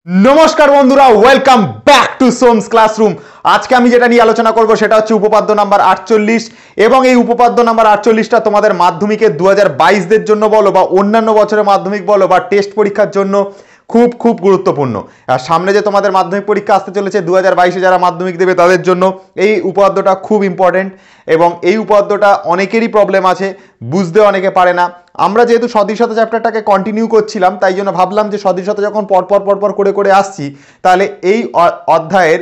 नमस्कार बंधुरा welcome back to सोम्स classroom. आज के जेटा निये आलोचना करब सेटा हच्छे उपपाद्य नम्बर 48 एबं एई उपपाद्य नम्बर 48टा तोमादेर माध्यमिके 2022 দের জন্য বলো বা অন্যান্য বছরের মাধ্যমিক বলো বা টেস্ট পরীক্ষার জন্য খুব খুব গুরুত্বপূর্ণ। আর সামনে যে তোমাদের মাধ্যমিক পরীক্ষা আসতে চলেছে 2022 যারা মাধ্যমিক দেবে তাদের জন্য এই উপপাদ্যটা খুব ইম্পর্টেন্ট এবং এই উপপাদ্যটা অনেকেরই প্রবলেম আছে, বুঝতে অনেকে পারে না। আমরা যেহেতু সদৃশতা চ্যাপ্টারটাকে কন্টিনিউ করছিলাম তাই জন্য ভাবলাম যে সদৃশতা যখন পরপর করে আসছি তাহলে এই অধ্যায়ের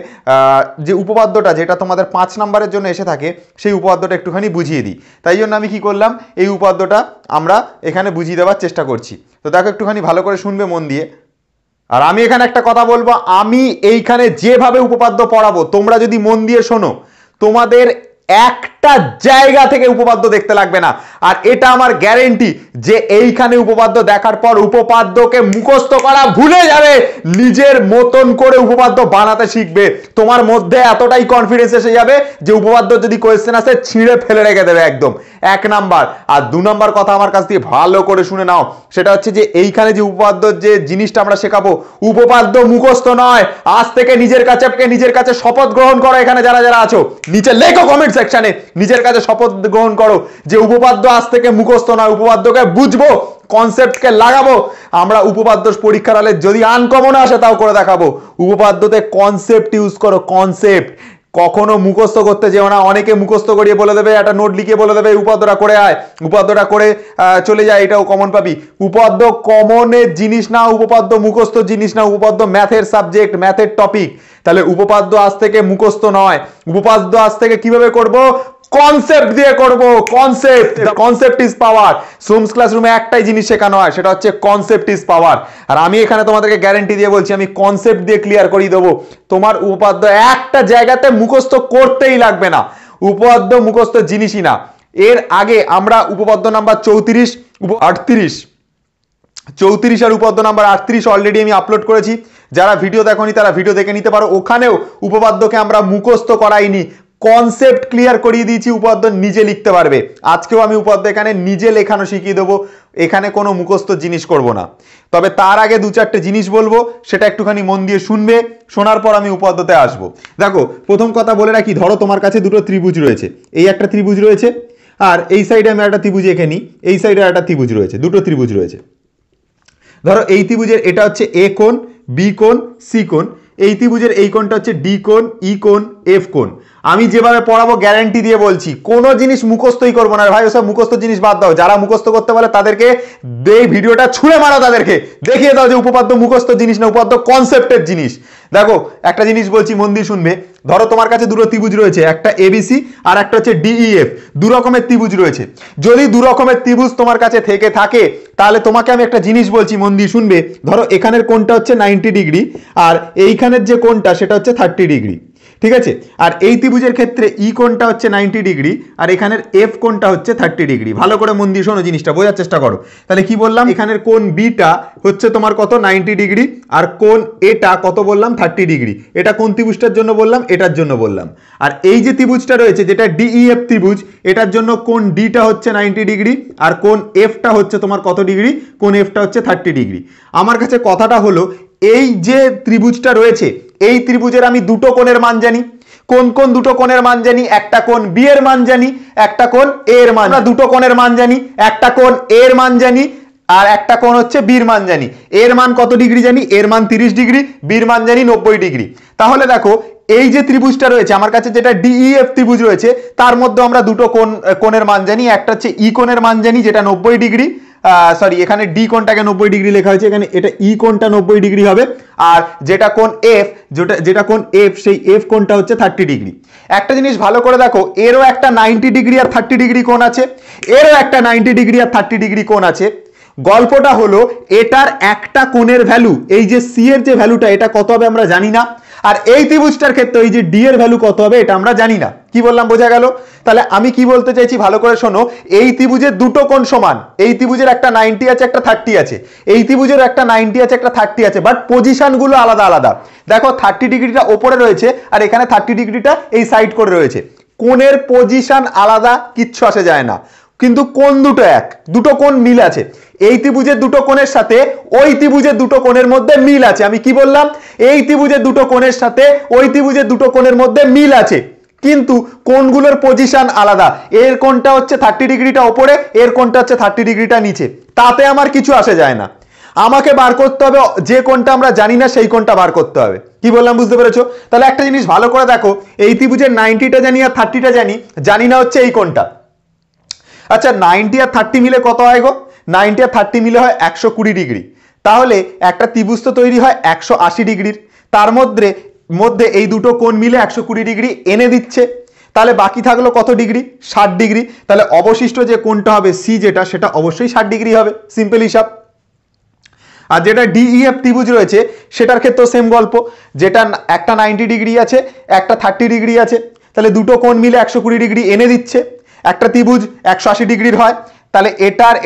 যে উপপাদ্যটা যেটা তোমাদের 5 নম্বরের জন্য এসে থাকে সেই উপপাদ্যটা একটুখানি বুঝিয়ে দিই। তাই জন্য আমি কি করলাম, এই উপপাদ্যটা আমরা এখানে বুঝিয়ে দেওয়ার চেষ্টা করছি। তো দেখো একটুখানি ভালো করে শুনবে মন দিয়ে। আর আমি এখানে একটা কথা বলবো, আমি এইখানে যেভাবে উপপাদ্য পড়াবো তোমরা যদি মন দিয়ে শোনো তোমাদের একটা জায়গা থেকে উপপাদ্য দেখতে লাগবে না। আর এটা আমার গ্যারেন্টি যে এইখানে উপপাদ্য দেখার পর উপপাদ্যকে মুখস্থ করা ভুলে যাবে, নিজের মতন করে উপপাদ্য বানাতে শিখবে। তোমার মধ্যে এতটাই কনফিডেন্স এসে যাবে যে উপপাদ্য যদি কোয়েশ্চেন আসে ছিঁড়ে ফেলে রেখে দেবে একদম। 1 নাম্বার। আর 2 নাম্বার কথা আমার কাছ থেকে ভালো করে শুনে নাও, সেটা হচ্ছে যে এইখানে যে উপপাদ্য যে জিনিসটা আমরা শেখাবো উপপাদ্য মুখস্থ নয়। আজ থেকে নিজের কাছে শপথ গ্রহণ করো। এখানে যারা যারা আছো নিচে লেখো কমেন্ট সেকশনে, নিজের কাছে শপথ গ্রহণ করো যে উপপাদ্য আজ থেকে মুখস্থ নয়, উপপাদ্যকে বুঝবো, কনসেপ্টকে লাগাবো। আমরা উপপাদ্য পরীক্ষার হলে যদি আনকমন আসে তাও করে দেখাবো। উপপাদ্যতে কনসেপ্ট ইউজ করো, কনসেপ্ট। কখনো মুখস্থ করতে যেও না। অনেকে মুখস্থ করিয়ে বলে দেবে, একটা নোট লিখে বলে দেবে উপপাদ্যটা করে আয়, উপপাদ্যটা করে চলে যায়, এটাও কমন পাবি। উপপাদ্য কমনের জিনিস না, উপপাদ্য মুখস্থ জিনিস না, উপপাদ্য ম্যাথের সাবজেক্ট, ম্যাথের টপিক। তাহলে উপপাদ্য আজ থেকে মুখস্থ নয়, উপপাদ্য আজ থেকে কিভাবে করব, কনসেপ্ট দিয়ে করব। Concept is power. সোমস ক্লাসরুমে একটাই জিনিস শেখানো হয়, সেটা হচ্ছে কনসেপ্ট ইজ পাওয়ার। আর আমি এখানে তোমাদেরকে গ্যারান্টি দিয়ে বলছি আমি কনসেপ্ট দিয়ে ক্লিয়ার করিয়ে দেবো। তোমার উপপাদ্য একটা জায়গাতে মুখস্থ করতেই লাগবে না, উপপাদ্য মুখস্থ জিনিসই না। এর আগে আমরা উপপাদ্য নাম্বার 34 আর উপপাদ্য নাম্বার 38 অলরেডি আমি আপলোড করেছি। যারা ভিডিও দেখোনি তারা ভিডিও দেখে নিতে পারো। ওখানেও উপপাদ্যকে আমরা মুখস্থ করাইনি, কনসেপ্ট ক্লিয়ার করিয়ে দিয়েছি, উপপাদ্য নিজে লিখতে পারবে। আজকেও আমি উপপাদ্য এখানে নিজে লেখানো শিখিয়ে দেবো, এখানে কোনো মুখস্থ জিনিস করব না। তবে তার আগে 2-4টে জিনিস বলবো, সেটা একটুখানি মন দিয়ে শুনবে, শোনার পর আমি উপপাদ্যতে আসবো। দেখো প্রথম কথা বলে রাখি, ধরো তোমার কাছে দুটো ত্রিভুজ রয়েছে, এই একটা ত্রিভুজ রয়েছে আর এই সাইডে আমি একটা ত্রিভুজ এঁকে নিই, এই সাইডে একটা ত্রিভুজ রয়েছে, দুটো ত্রিভুজ রয়েছে। ধরো এই ত্রিভুজের এটা হচ্ছে এ কোণ, বি কোণ, সি কোণ। এই ত্রিভুজের এই কোণটা হচ্ছে ডি কোণ, ই কোণ, এফ কোণ। আমি যেভাবে পড়াবো গ্যারান্টি দিয়ে বলছি কোনো জিনিস মুখস্থই করবো না ভাই। ওসব মুখস্থ জিনিস বাদ দাও। যারা মুখস্থ করতে পারে তাদেরকে এই ভিডিওটা ছুঁড়ে মারো, তাদেরকে দেখিয়ে দাও যে উপপাদ্য মুখস্থ জিনিস না, উপপাদ্য কনসেপ্টের জিনিস। দেখো একটা জিনিস বলছি, মন দিয়ে শুনবে। ধরো তোমার কাছে দুটো ত্রিভুজ রয়েছে, একটা এবিসি আর একটা হচ্ছে ডিইএফ। দু রকমের ত্রিভুজ রয়েছে। যদি দু রকমের ত্রিভুজ তোমার কাছে থেকে থাকে তাহলে তোমাকে আমি একটা জিনিস বলছি, মন দিয়ে শুনবে। ধরো এখানের কোণটা হচ্ছে 90 ডিগ্রি আর এইখানের যে কোণটা সেটা হচ্ছে 30 ডিগ্রি, ঠিক আছে। আর এই ত্রিভুজের ক্ষেত্রে ই কোণটা হচ্ছে 90 ডিগ্রি আর এখানের এফ কোণটা হচ্ছে 30 ডিগ্রি। ভালো করে মন দিয়ে শোনো, জিনিসটা বোঝার চেষ্টা করো। তাহলে কি বললাম, এখানের কোণ বিটা হচ্ছে তোমার কত, 90 ডিগ্রি আর কোণ এটা কত বললাম, 30 ডিগ্রি। এটা কোন ত্রিভুজটার জন্য বললাম, এটার জন্য বললাম। আর এই যে ত্রিভুজটা রয়েছে যেটা ডিইএফ ত্রিভুজ, এটার জন্য কোণ ডিটা হচ্ছে 90 ডিগ্রি আর কোণ এফটা হচ্ছে তোমার কত ডিগ্রি, কোণ এফটা হচ্ছে 30 ডিগ্রি। আমার কাছে কথাটা হলো, এই যে ত্রিভুজটা রয়েছে এই ত্রিভুজের আমি দুটো কোণের মান জানি। কোন কোন দুটো কোণের মান জানি, একটা কোণ বি এর মান জানি, একটা কোণ এ এর মান। আমরা দুটো কোণের মান জানি, একটা কোণ এ এর মান জানি আর একটা কোণ হচ্ছে বির মান জানি। এর মান কত ডিগ্রি জানি, এর মান 30 ডিগ্রি, বির মান জানি 90 ডিগ্রি। তাহলে দেখো এই যে ত্রিভুজটা রয়েছে আমার কাছে যেটা ডিইএফ ত্রিভুজ রয়েছে তার মধ্যে আমরা দুটো কোণের মান জানি। একটা হচ্ছে ই কোণের মান জানি যেটা 90 ডিগ্রি, সরি এখানে ডি কোণটাকে 90 ডিগ্রি লেখা হয়েছে, এখানে এটা ই কোণটা 90 ডিগ্রি হবে। আর যেটা কোণ এফ, যেটা কোণ এফ সেই এফ কোণটা হচ্ছে 30 ডিগ্রি। একটা জিনিস ভালো করে দেখো, এরও একটা 90 ডিগ্রি আর 30 ডিগ্রি কোণ আছে, এরও একটা 90 ডিগ্রি আর 30 ডিগ্রি কোণ আছে। গল্পটা হলো এটার একটা কোণের ভ্যালু, এই যে সি এর যে ভ্যালুটা এটা কত হবে আমরা জানি না। আর এই ত্রিভুজটার ক্ষেত্রে এই যে ডি এর ভ্যালু কত হবে এটা আমরা জানি না। কি বললাম বোঝা গেল? তাহলে আমি কি বলতে চাইছি ভালো করে শোনো, এই ত্রিভুজের দুটো কোণ সমান। এই ত্রিভুজের একটা 90 আছে একটা 30 আছে, এই ত্রিভুজের একটা 90 আছে একটা 30 আছে, বাট পজিশন গুলো আলাদা আলাদা। দেখো 30 ডিগ্রিটা ওপরে রয়েছে আর এখানে 30 ডিগ্রিটা এই সাইড করে রয়েছে। কোণের পজিশন আলাদা, কিচ্ছু আসে যায় না, কিন্তু কোণ দুটো এক, দুটো কোণ মিল আছে। এই ত্রিভুজের দুটো কোণের সাথে ওই ত্রিভুজের দুটো কোণের মধ্যে মিল আছে। আমি কি বললাম? এই ত্রিভুজের দুটো কোণের সাথে ওই ত্রিভুজের দুটো কোণের মধ্যে মিল আছে, কিন্তু কোণগুলোর পজিশন আলাদা। এর কোণটা হচ্ছে 30 ডিগ্রিটা ওপরে, এর কোণটা হচ্ছে 30 ডিগ্রিটা নিচে। তাতে আমার কিছু আসে যায় না, আমাকে বার করতে হবে যে কোণটা আমরা জানি না সেই কোণটা বার করতে হবে। কি বললাম বুঝতে পেরেছো? তাহলে একটা জিনিস ভালো করে দেখো, এই ত্রিভুজের 90টা জানি আর 30টা জানি না হচ্ছে এই কোণটা। আচ্ছা 90 আর 30 মিলে কত হয় গো? 90 আর 30 মিলে হয় 120 ডিগ্রি। তাহলে একটা ত্রিভুজ তো তৈরি হয় 180 ডিগ্রির, তার মধ্যে এই দুটো কোণ মিলে 120 ডিগ্রি এনে দিচ্ছে। তাহলে বাকি থাকলো কত ডিগ্রি? 60 ডিগ্রি। তাহলে অবশিষ্ট যে কোণটা হবে সি যেটা, সেটা অবশ্যই 60 ডিগ্রি হবে, সিম্পল হিসাব। আর যেটা ডিইএফ ত্রিভুজ রয়েছে সেটার ক্ষেত্রেও সেম গল্প, যেটা একটা 90 ডিগ্রি আছে, একটা 30 ডিগ্রি আছে, তাহলে দুটো কোণ মিলে 120 ডিগ্রি এনে দিচ্ছে। একটা ত্রিভুজ 180 ডিগ্রির হয়, তাহলে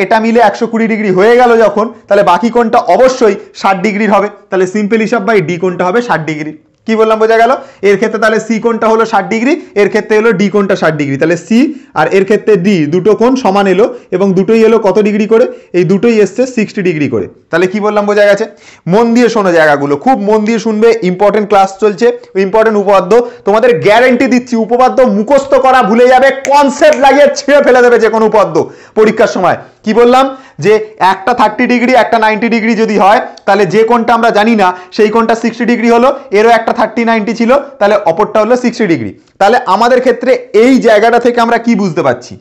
এটা মিলে 120 ডিগ্রি হয়ে গেল যখন, তাহলে বাকি কোণটা অবশ্যই 60 ডিগ্রির হবে। তাহলে সিম্পল হিসাব বাই ডি কোণটা হবে 60 ডিগ্রি। কি বললাম বোঝা গেল? এর ক্ষেত্রে তাহলে সি কোণটা হলো 60 ডিগ্রি, এর ক্ষেত্রে হলো ডি কোণটা 60 ডিগ্রি। তাহলে সি আর এর ক্ষেত্রে ডি দুটো কোণ সমান এলো, এবং দুটোই এলো কত ডিগ্রি করে? এই দুটোই এসছে 60 ডিগ্রি করে। তাহলে কি বললাম বোঝা গেছে? মন দিয়ে শোনো জায়গাগুলো, খুব মন দিয়ে শুনবে, ইম্পর্টেন্ট ক্লাস চলছে, ইম্পর্টেন্ট উপপাদ্য তোমাদের গ্যারেন্টি দিচ্ছি। উপপাদ্য মুখস্থ করা ভুলে যাবে, কনসেপ্ট লাগিয়ে ছিঁড়ে ফেলে দেবে যে কোনো উপপাদ্য পরীক্ষার সময়। কি বললাম? যে একটা 30 ডিগ্রি একটা 90 ডিগ্রি যদি হয়, তাহলে যে কোণটা আমরা জানি না সেই কোণটা 60 ডিগ্রি হলো, এরও একটা 30-90 ছিল, তাহলে অপরটা হলো 60 ডিগ্রি। তাহলে আমাদের ক্ষেত্রে এই জায়গাটা থেকে আমরা কি বুঝতে পারছি?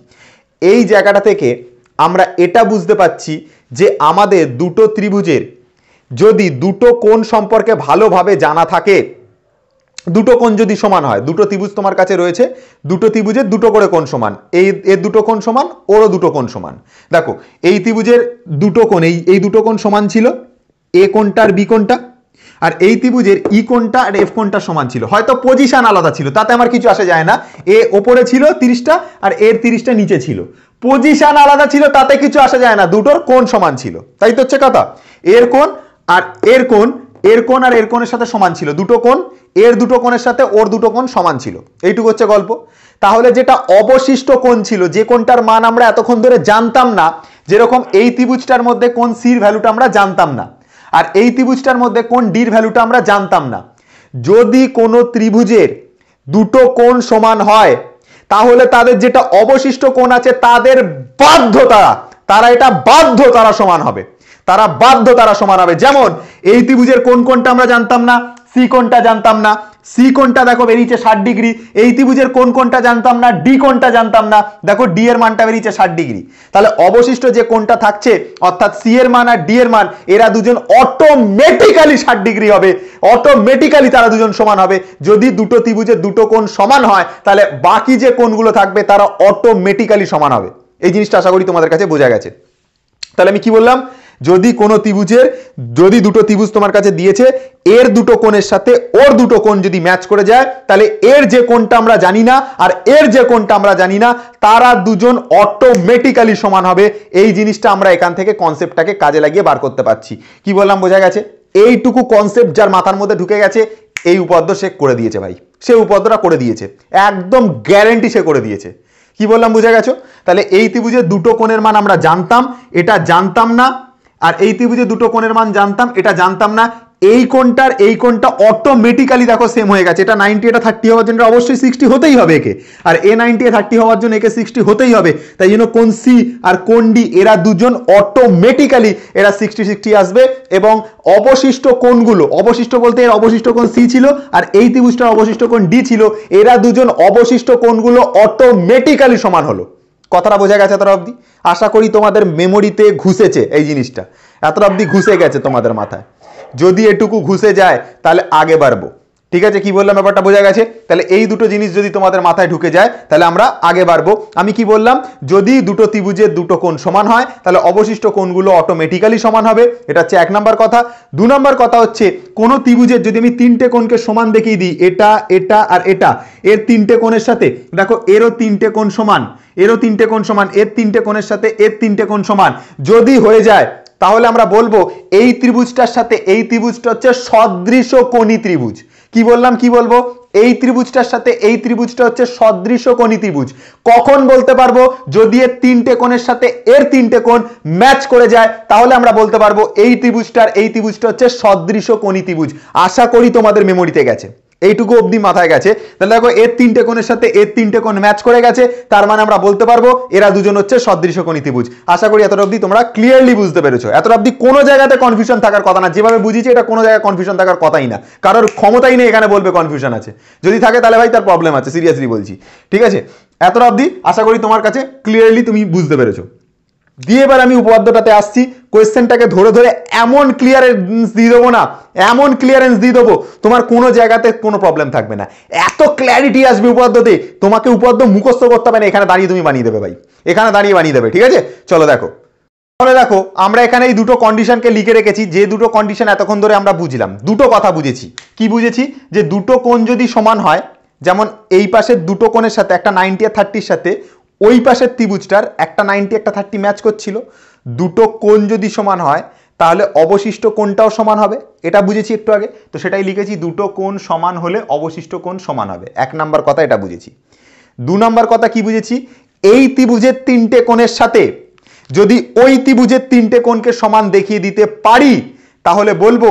এই জায়গাটা থেকে আমরা এটা বুঝতে পারছি যে আমাদের দুটো ত্রিভুজের যদি দুটো কোণ সম্পর্কে ভালোভাবে জানা থাকে, দুটো কোণ যদি সমান হয়, দুটো ত্রিভুজ তোমার কাছে রয়েছে, দুটো ত্রিভুজের দুটো করে কোণ সমান, এর দুটো কোণ সমান, ওরও দুটো কোণ সমান। দেখো এই ত্রিভুজের দুটো কোণ, এই দুটো কোণ সমান ছিল, এ কোণটা আর বি কোণটা, আর এই ত্রিভুজের ই কোণটা আর এফ কোণটা সমান ছিল। হয়তো পজিশন আলাদা ছিল, তাতে আমার কিছু আসে যায় না। এ ওপরে ছিল 30টা আর এর 30টা নিচে ছিল, পজিশন আলাদা ছিল, তাতে কিছু আসে যায় না, দুটোর কোণ সমান ছিল। তাই তো হচ্ছে কথা। এর কোণ আর এর কোণ, এর কোণ আর এর কোণের সাথে সমান ছিল, দুটো কোণ, এর দুটো কোণের সাথে ওর দুটো কোণ সমান ছিল। এইটুকু হচ্ছে গল্প। তাহলে যেটা অবশিষ্ট কোণ ছিল, যে কোণটার মান আমরা এতক্ষণ ধরে জানতাম না, যেরকম এই ত্রিভুজটার মধ্যে কোণ সির ভ্যালুটা আমরা জানতাম না, আর এই ত্রিভুজটার মধ্যে কোণ ডির ভ্যালুটা আমরা জানতাম না। যদি কোনো ত্রিভুজের দুটো কোণ সমান হয়, তাহলে তাদের যেটা অবশিষ্ট কোণ আছে তাদের তারা এটা বাধ্য তারা সমান হবে, তারা সমান হবে। যেমন এই ত্রিভুজের কোন কোণটা আমরা জানতাম না, সি কোণটা জানতাম না, সি কোণটা দেখো বেরিয়েছে 60 ডিগ্রি। এই ত্রিভুজের কোন কোণটা জানতাম না, ডি কোণটা জানতাম না, দেখো ডি এর মানটা বেরিয়েছে 60 ডিগ্রি। তাহলে অবশিষ্ট যে কোণটা থাকছে, অর্থাৎ সি এর মান আর ডি এর মান, এরা দুজন অটোমেটিক্যালি 60 ডিগ্রি হবে, অটোমেটিক্যালি তারা দুজন সমান হবে। যদি দুটো ত্রিভুজের দুটো কোণ সমান হয়, তাহলে বাকি যে কোণগুলো থাকবে তারা অটোমেটিক্যালি সমান হবে। এই জিনিসটা আশা করি তোমাদের কাছে বোঝা গেছে। তাহলে আমি কি বললাম? যদি কোনো ত্রিভুজের, যদি দুটো ত্রিভুজ তোমার কাছে দিয়েছে, এর দুটো কোণের সাথে ওর দুটো কোণ যদি ম্যাচ করে যায়, তাহলে এর যে কোণটা আমরা জানি না আর এর যে কোণটা আমরা জানি না, তারা দুজন অটোমেটিক্যালি সমান হবে। এই জিনিসটা আমরা এখান থেকে কনসেপ্টটাকে কাজে লাগিয়ে বার করতে পারছি। কি বললাম বোঝা গেছে? এইটুকু কনসেপ্ট যার মাথার মধ্যে ঢুকে গেছে, এই উপপাদ্য সে করে দিয়েছে ভাই, সে উপপাদ্যটা করে দিয়েছে, একদম গ্যারেন্টি সে করে দিয়েছে। কি বললাম বুঝে গেছো? তাহলে এই ত্রিভুজের দুটো কোণের মান আমরা জানতাম, এটা জানতাম না, আর এই ত্রিভুজের দুটো কোণের মান জানতাম, এটা জানতাম না। এই কোণটা অটোমেটিক্যালি দেখো সেম হয়ে গেছে। এটা 90 এটা 30 হওয়ার জন্য অবশ্যই 60 হতেই হবে একে, আর এ 90 এ 30 হওয়ার জন্য একে 60 হতেই হবে। তাই জন্য কোণ সি আর কোণ ডি এরা দুজন অটোমেটিক্যালি এরা 60 আসবে। এবং অবশিষ্ট কোণগুলো, অবশিষ্ট বলতে এর অবশিষ্ট কোণ সি ছিল আর এই ত্রিভুজটার অবশিষ্ট কোণ ডি ছিল, এরা দুজন অবশিষ্ট কোণগুলো অটোমেটিক্যালি সমান হলো। কথাটা বোঝা গেছে এতটা অবধি? আশা করি তোমাদের মেমোরিতে ঘুষেছে এই জিনিসটা, এতটা অবধি ঘুষে গেছে তোমাদের মাথায়। যদি এটুকু ঘুষে যায় তাহলে আগে বাড়বো। ঠিক আছে? কি বললাম ব্যাপারটা বোঝা গেছে? তাহলে এই দুটো জিনিস যদি তোমাদের মাথায় ঢুকে যায়, তাহলে আমরা আগে বাড়বো। আমি কি বললাম? যদি দুটো ত্রিভুজের দুটো কোণ সমান হয়, তাহলে অবশিষ্ট কোণগুলো অটোমেটিক্যালি সমান হবে। এটা হচ্ছে 1 নম্বর কথা। 2 নম্বর কথা হচ্ছে, কোন ত্রিভুজের যদি আমি তিনটে কোণকে সমান দেখিয়ে দিই, এটা, এটা আর এটা, এর তিনটে কোণের সাথে দেখো এরও তিনটে কোণ সমান, এরও তিনটে কোণ সমান, এর তিনটে কোণের সাথে এর তিনটে কোণ সমান যদি হয়ে যায়, তাহলে আমরা বলবো এই ত্রিভুজটার সাথে এই ত্রিভুজটা হচ্ছে সদৃশ কোণী ত্রিভুজ। কি বললাম? কি বলবো? এই ত্রিভুজটার সাথে এই ত্রিভুজটা হচ্ছে সদৃশকোণী ত্রিভুজ। কখন বলতে পারবো? যদি এর তিনটে কোণের সাথে এর তিনটে কোণ ম্যাচ করে যায়, তাহলে আমরা বলতে পারবো এই ত্রিভুজটার এই ত্রিভুজটা হচ্ছে সদৃশকোণী ত্রিভুজ। আশা করি তোমাদের মেমোরিতে গেছে, এইটুকু অবধি মাথায় গেছে। তাহলে দেখো এর তিনটে কোণের সাথে এর তিনটে কোণ ম্যাচ করে গেছে, তার মানে আমরা বলতে পারবো এরা দুজন হচ্ছে সদৃশকোণী ত্রিভুজ। আশা করি এতটা অবধি তোমরা ক্লিয়ারলি বুঝতে পেরেছো। এতটা অবধি কোনো জায়গাতে কনফিউশন থাকার কথা না, যেভাবে বুঝিয়েছি এটা কোনো জায়গায় কনফিউশন থাকার কথাই না, কারোর ক্ষমতাই নেই এখানে বলবে কনফিউশন আছে। যদি থাকে তাহলে ভাই তার প্রবলেম আছে, সিরিয়াসলি বলছি, ঠিক আছে? এতটা অবধি আশা করি তোমার কাছে ক্লিয়ারলি তুমি বুঝতে পেরেছো। দিয়ে এবার আমি উপপাদ্যটাতে আসছি। কোয়েশ্চেনটাকে ধরে ধরে এমন ক্লিয়ারেন্স দিয়ে দেবো না, এমন ক্লিয়ারেন্স দিয়ে দেবো তোমার কোনো জায়গাতে কোনো প্রবলেম থাকবে না। এত ক্ল্যারিটি আসবে উপপাদ্যতে, তোমাকে উপপাদ্য মুখস্থ করতে হবে না, এখানে দাঁড়িয়ে তুমি বানিয়ে দেবে ভাই, এখানে দাঁড়িয়ে বানিয়ে দেবে, ঠিক আছে? চলো দেখো, তাহলে দেখো আমরা এখানে এই দুটো কন্ডিশনকে লিখে রেখেছি। যে দুটো কন্ডিশন এতক্ষণ ধরে আমরা বুঝলাম, দুটো কথা বুঝেছি। কি বুঝেছি? যে দুটো কোণ যদি সমান হয়, যেমন এই পাশের দুটো কোণের সাথে একটা 90 আর 30-র সাথে ওই পাশের ত্রিভুজটার একটা 90 একটা 30 ম্যাচ করছিল, দুটো কোণ যদি সমান হয় তাহলে অবশিষ্ট কোণটাও সমান হবে, এটা বুঝেছি একটু আগে। তো সেটাই লিখেছি, দুটো কোণ সমান হলে অবশিষ্ট কোণ সমান হবে। এক নাম্বার কথা এটা বুঝেছি। দু নাম্বার কথা কি বুঝেছি? এই ত্রিভুজের তিনটে কোণের সাথে যদি ওই ত্রিভুজের তিনটে কোণকে সমান দেখিয়ে দিতে পারি, তাহলে বলবো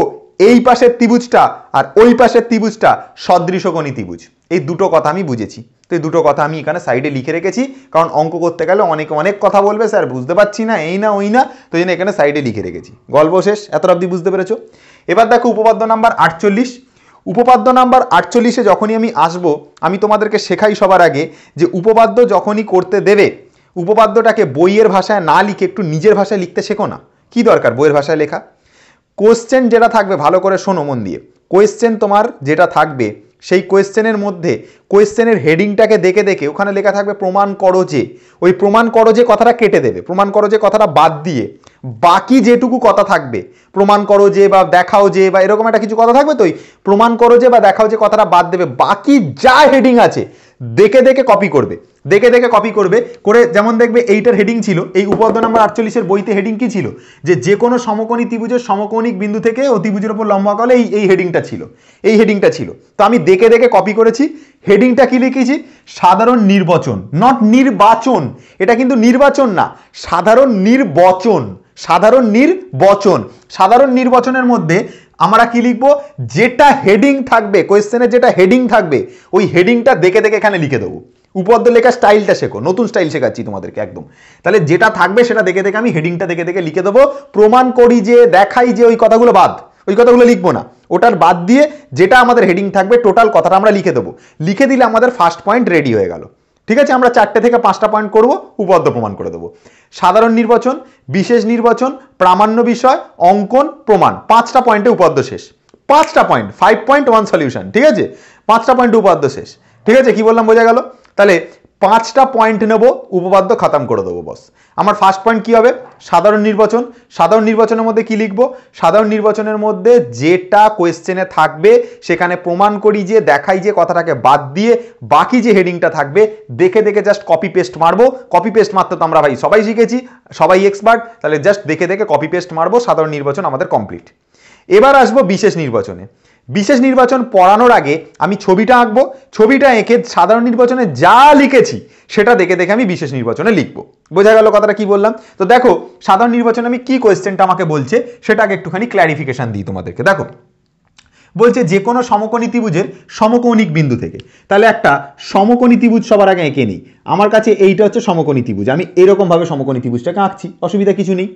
এই পাশের ত্রিভুজটা আর ওই পাশের ত্রিভুজটা সদৃশকোণী ত্রিভুজ। এই দুটো কথা আমি বুঝেছি। তো এই দুটো কথা আমি এখানে সাইডে লিখে রেখেছি, কারণ অঙ্ক করতে গেলে অনেকে অনেক কথা বলবে, স্যার বুঝতে পারছি না, এই না ওই না, তো জন্য এখানে সাইডে লিখে রেখেছি। গল্প শেষ, এত অবধি বুঝতে পেরেছো? এবার দেখো উপপাদ্য নাম্বার 48। উপপাদ্য নাম্বার 48-এ যখনই আমি আসবো, আমি তোমাদেরকে শেখাই সবার আগে যে উপপাদ্য যখনই করতে দেবে, উপপাদ্যটাকে বইয়ের ভাষায় না লিখে একটু নিজের ভাষায় লিখতে শেখো না। কি দরকার বইয়ের ভাষায় লেখা? কোয়েশ্চেন যেটা থাকবে, ভালো করে শোনো মন দিয়ে, কোয়েশ্চেন তোমার যেটা থাকবে সেই কোয়েশ্চেনের মধ্যে কোয়েশ্চেনের হেডিংটাকে দেখে দেখে ওখানে লেখা থাকবে প্রমাণ করো যে, ওই প্রমাণ করো যে কথাটা কেটে দেবে, প্রমাণ করো যে কথাটা বাদ দিয়ে বাকি যেটুকু কথা থাকবে, প্রমাণ করো যে বা দেখাও যে বা এরকম একটা কিছু কথা থাকবে, তো ওই প্রমাণ করো যে বা দেখাও যে কথাটা বাদ দেবে, বাকি যা হেডিং আছে দেখে দেখে কপি করবে, দেখে দেখে কপি করবে করে। যেমন দেখবে এইটার হেডিং ছিল, এই উপপাদ্য নাম্বার 48-এর বইতে হেডিং কি ছিল? যে কোনো সমকোণী ত্রিভুজের সমকৌণিক বিন্দু থেকে অতিভুজের উপর লম্ব আঁকা হলে এই হেডিংটা ছিল, এই হেডিংটা ছিল। তো আমি দেখে দেখে কপি করেছি। হেডিংটা কি লিখেছি? সাধারণ নির্বাচন, নট নির্বাচন, এটা কিন্তু নির্বাচন না, সাধারণ নির্বাচন, সাধারণ নির্বাচন। সাধারণ নির্বাচনের মধ্যে আমরা কি লিখবো? যেটা হেডিং থাকবে, কোয়েশ্চেনের যেটা হেডিং থাকবে, ওই হেডিংটা দেখে দেখে এখানে লিখে দেবো। উপপাদ্য লেখার স্টাইলটা শেখো, নতুন স্টাইল শেখাচ্ছি তোমাদেরকে একদম। তাহলে যেটা থাকবে সেটা দেখে দেখে আমি হেডিংটা দেখে দেখে লিখে দেবো। প্রমাণ করি যে, দেখাই যে, ওই কথাগুলো বাদ, ওই কথাগুলো লিখবো না, ওটার বাদ দিয়ে যেটা আমাদের হেডিং থাকবে টোটাল কথাটা আমরা লিখে দেবো। লিখে দিলে আমাদের ফার্স্ট পয়েন্ট রেডি হয়ে গেল, ঠিক আছে? আমরা 4টে থেকে 5টা পয়েন্ট করব, উপপাদ্য প্রমাণ করে দেবো। সাধারণ নির্বাচন, বিশেষ নির্বাচন, প্রামাণ্য বিষয়, অঙ্কন, প্রমাণ, 5টা পয়েন্টে উপপাদ্য শেষ। 5টা পয়েন্ট, 5.1 সলিউশন, ঠিক আছে? 5টা পয়েন্টে উপপাদ্য শেষ, ঠিক আছে? কি বললাম বোঝা গেল? তাহলে 5টা পয়েন্ট নেব, উপপাদ্য খতম করে দেবো, বস। আমার ফার্স্ট পয়েন্ট কি হবে? সাধারণ নির্বাচন। সাধারণ নির্বাচনের মধ্যে কি লিখবো? সাধারণ নির্বাচনের মধ্যে যেটা কোয়েশ্চেনে থাকবে সেখানে প্রমাণ করি যে, দেখাই যে কথাটাকে বাদ দিয়ে বাকি যে হেডিংটা থাকবে দেখে দেখে জাস্ট কপি পেস্ট মারবো। কপি পেস্ট মারতে তো আমরা ভাই সবাই শিখেছি, সবাই এক্সপার্ট, তাহলে জাস্ট দেখে দেখে কপি পেস্ট মারবো। সাধারণ নির্বাচন আমাদের কমপ্লিট। এবার আসবো বিশেষ নির্বাচনে। বিশেষ নির্বাচন পড়ানোর আগে আমি ছবিটা আঁকবো, ছবিটা এঁকে সাধারণ নির্বাচনে যা লিখেছি সেটা দেখে দেখে আমি বিশেষ নির্বাচনে লিখবো। বোঝা গেল কথাটা কি বললাম? তো দেখো সাধারণ নির্বাচনে আমি কি কোয়েশ্চেনটা আমাকে বলছে সেটাকে একটুখানি ক্ল্যারিফিকেশন দিই তোমাদেরকে। দেখো বলছে যে কোনো সমকোণী ত্রিভুজের সমকৌণিক বিন্দু থেকে, তাহলে একটা সমকোণী ত্রিভুজ সবার আগে এঁকে নিই। আমার কাছে এইটা হচ্ছে সমকোণী ত্রিভুজ, আমি এরকম ভাবে সমকোণী ত্রিভুজটাকে আঁকছি, অসুবিধা কিছু নেই।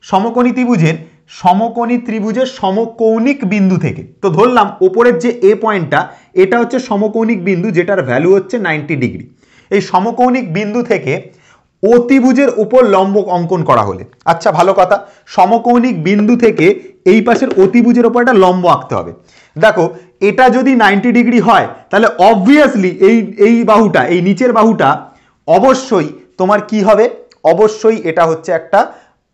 সমকোণী ত্রিভুজের সমকৌণিক বিন্দু থেকে, তো ধরলাম ওপরের যে এ পয়েন্টটা এটা হচ্ছে সমকৌণিক বিন্দু, যেটার ভ্যালু হচ্ছে 90 ডিগ্রি। এই সমকৌণিক বিন্দু থেকে অতিভুজের উপর লম্ব অঙ্কন করা হলে, আচ্ছা ভালো কথা, সমকৌণিক বিন্দু থেকে এই পাশের অতিভুজের উপর একটা লম্ব আঁকতে হবে। দেখো এটা যদি 90 ডিগ্রি হয় তাহলে অবভিয়াসলি এই বাহুটা, এই নিচের বাহুটা অবশ্যই তোমার কি হবে? অবশ্যই এটা হচ্ছে একটা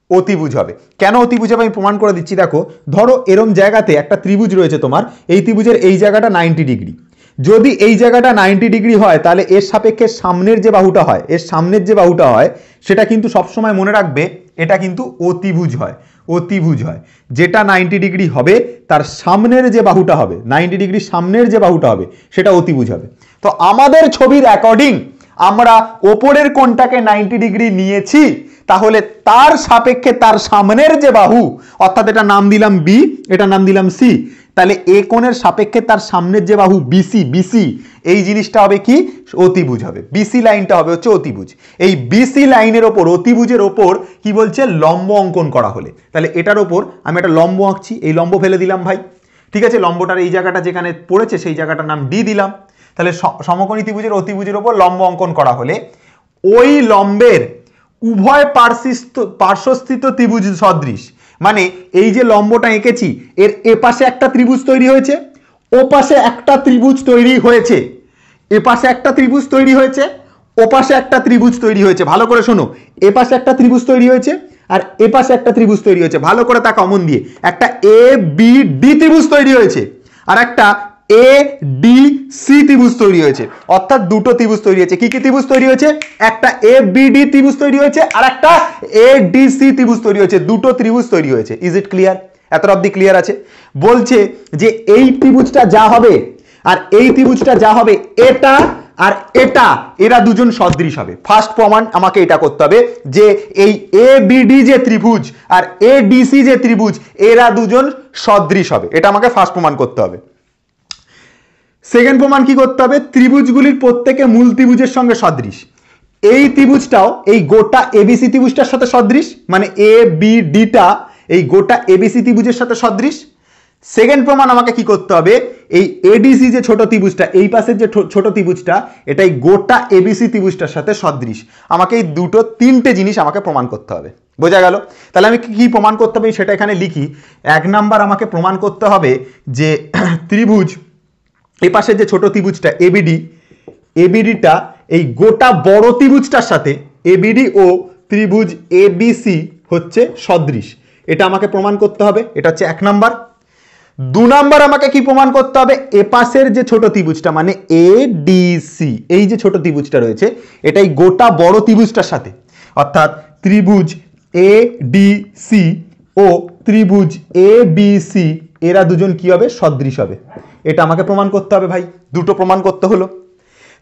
অতিভুজ হবে। কেন অতিভুজ হবে আমি প্রমাণ করে দিচ্ছি। দেখো ধরো এরম জায়গাতে একটা ত্রিভুজ রয়েছে তোমার, এই ত্রিভুজের এই জায়গাটা 90 ডিগ্রি, যদি এই জায়গাটা 90 ডিগ্রি হয় তাহলে এর সাপেক্ষে সামনের যে বাহুটা হয়, এর সামনের যে বাহুটা হয় সেটা কিন্তু সবসময় মনে রাখবে এটা কিন্তু অতিভুজ হয়, অতিভুজ হয়। যেটা 90 ডিগ্রি হবে তার সামনের যে বাহুটা হবে, 90 ডিগ্রি সামনের যে বাহুটা হবে সেটা অতিভুজ হবে। তো আমাদের ছবির অ্যাকর্ডিং আমরা ওপরের কোণটাকে 90 ডিগ্রি নিয়েছি, তাহলে তার সাপেক্ষে তার সামনের যে বাহু, অর্থাৎ এটা নাম দিলাম বি, এটা নাম দিলাম সি, তাহলে এ কোণের সাপেক্ষে তার সামনের যে বাহু বিসি, বিসি এই জিনিসটা হবে কি অতিভুজ হবে। বিসি লাইনটা হবে হচ্ছে অতিভুজ। এই বিসি লাইনের ওপর, অতিভুজের ওপর কি বলছে লম্ব অঙ্কন করা হলে, তাহলে এটার ওপর আমি একটা লম্ব আঁকছি, এই লম্ব ফেলে দিলাম ভাই, ঠিক আছে। লম্বটার এই জায়গাটা যেখানে পড়েছে সেই জায়গাটার নাম ডি দিলাম। তাহলে সমকোণী ত্রিভুজের অতিভুজের ওপর লম্ব অঙ্কন করা হলে ওই লম্বের উভয় পার্শ্বস্থিত ত্রিভুজ সদৃশ, মানে এই যে লম্বটা এঁকেছি এর এপাশে একটা ত্রিভুজ তৈরি হয়েছে, ওপাশে একটা ত্রিভুজ তৈরি হয়েছে, এপাশে একটা ত্রিভুজ তৈরি হয়েছে, ওপাশে একটা ত্রিভুজ তৈরি হয়েছে। ভালো করে শোনো, এপাশে একটা ত্রিভুজ তৈরি হয়েছে আর এপাশে একটা ত্রিভুজ তৈরি হয়েছে। ভালো করে তা কমন দিয়ে একটা এ বি ডি ত্রিভুজ তৈরি হয়েছে আর একটা এ ডি সি ত্রিভুজ তৈরি হয়েছে, অর্থাৎ দুটো ত্রিভুজ তৈরি হয়েছে। কি কি ত্রিভুজ তৈরি হয়েছে? একটা এ বি ডি ত্রিভুজ তৈরি হয়েছে আর একটা এ ডি সি ত্রিভুজ তৈরি হয়েছে, দুটো ত্রিভুজ তৈরি হয়েছে। Is it clear? এত অবধি ক্লিয়ার আছে? বলছে যে এই ত্রিভুজটা যা হবে আর এই ত্রিভুজটা যা হবে, এটা আর এটা, এরা দুজন সদৃশ হবে। ফার্স্ট প্রমাণ আমাকে এটা করতে হবে যে এই এ বি ডি যে ত্রিভুজ আর এ ডি সি যে ত্রিভুজ, এরা দুজন সদৃশ হবে। এটা আমাকে ফার্স্ট প্রমাণ করতে হবে। সেকেন্ড প্রমাণ কি করতে হবে? ত্রিভুজগুলির প্রত্যেকে মূল ত্রিভুজের সঙ্গে সদৃশ। এই ত্রিভুজটাও এই গোটা এবিসি ত্রিভুজটার সাথে সদৃশ, মানে এ বি ডিটা এই গোটা এবিসি ত্রিভুজের সাথে সদৃশ। সেকেন্ড প্রমাণ আমাকে কি করতে হবে? এই এডিসি যে ছোট ত্রিভুজটা, এই পাশের যে ছোট ত্রিভুজটা, এটাই গোটা এবিসি ত্রিভুজটার সাথে সদৃশ। আমাকে এই দুটো তিনটে জিনিস আমাকে প্রমাণ করতে হবে। বোঝা গেল? তাহলে আমি কি প্রমাণ করতে হবে সেটা এখানে লিখি। 1 নাম্বার আমাকে প্রমাণ করতে হবে যে ত্রিভুজ এই পাশের যে ছোট ত্রিভুজটা এবিডি, এবিডিটা এই গোটা বড় ত্রিভুজটার সাথে, এবিডি ও ত্রিভুজ এবিসি হচ্ছে সদৃশ। এটা আমাকে প্রমাণ করতে হবে। এটা হচ্ছে 1 নাম্বার। 2 নাম্বার আমাকে কি প্রমাণ করতে হবে? এপাশের যে ছোট ত্রিভুজটা মানে এডিসি, এই যে ছোট ত্রিভুজটা রয়েছে এটাই গোটা বড় ত্রিভুজটার সাথে, অর্থাৎ ত্রিভুজ এডিসি ও ত্রিভুজ এবিসি এরা দুজন কি হবে? সদৃশ হবে। এটা আমাকে প্রমাণ করতে হবে ভাই। দুটো প্রমাণ করতে হলো।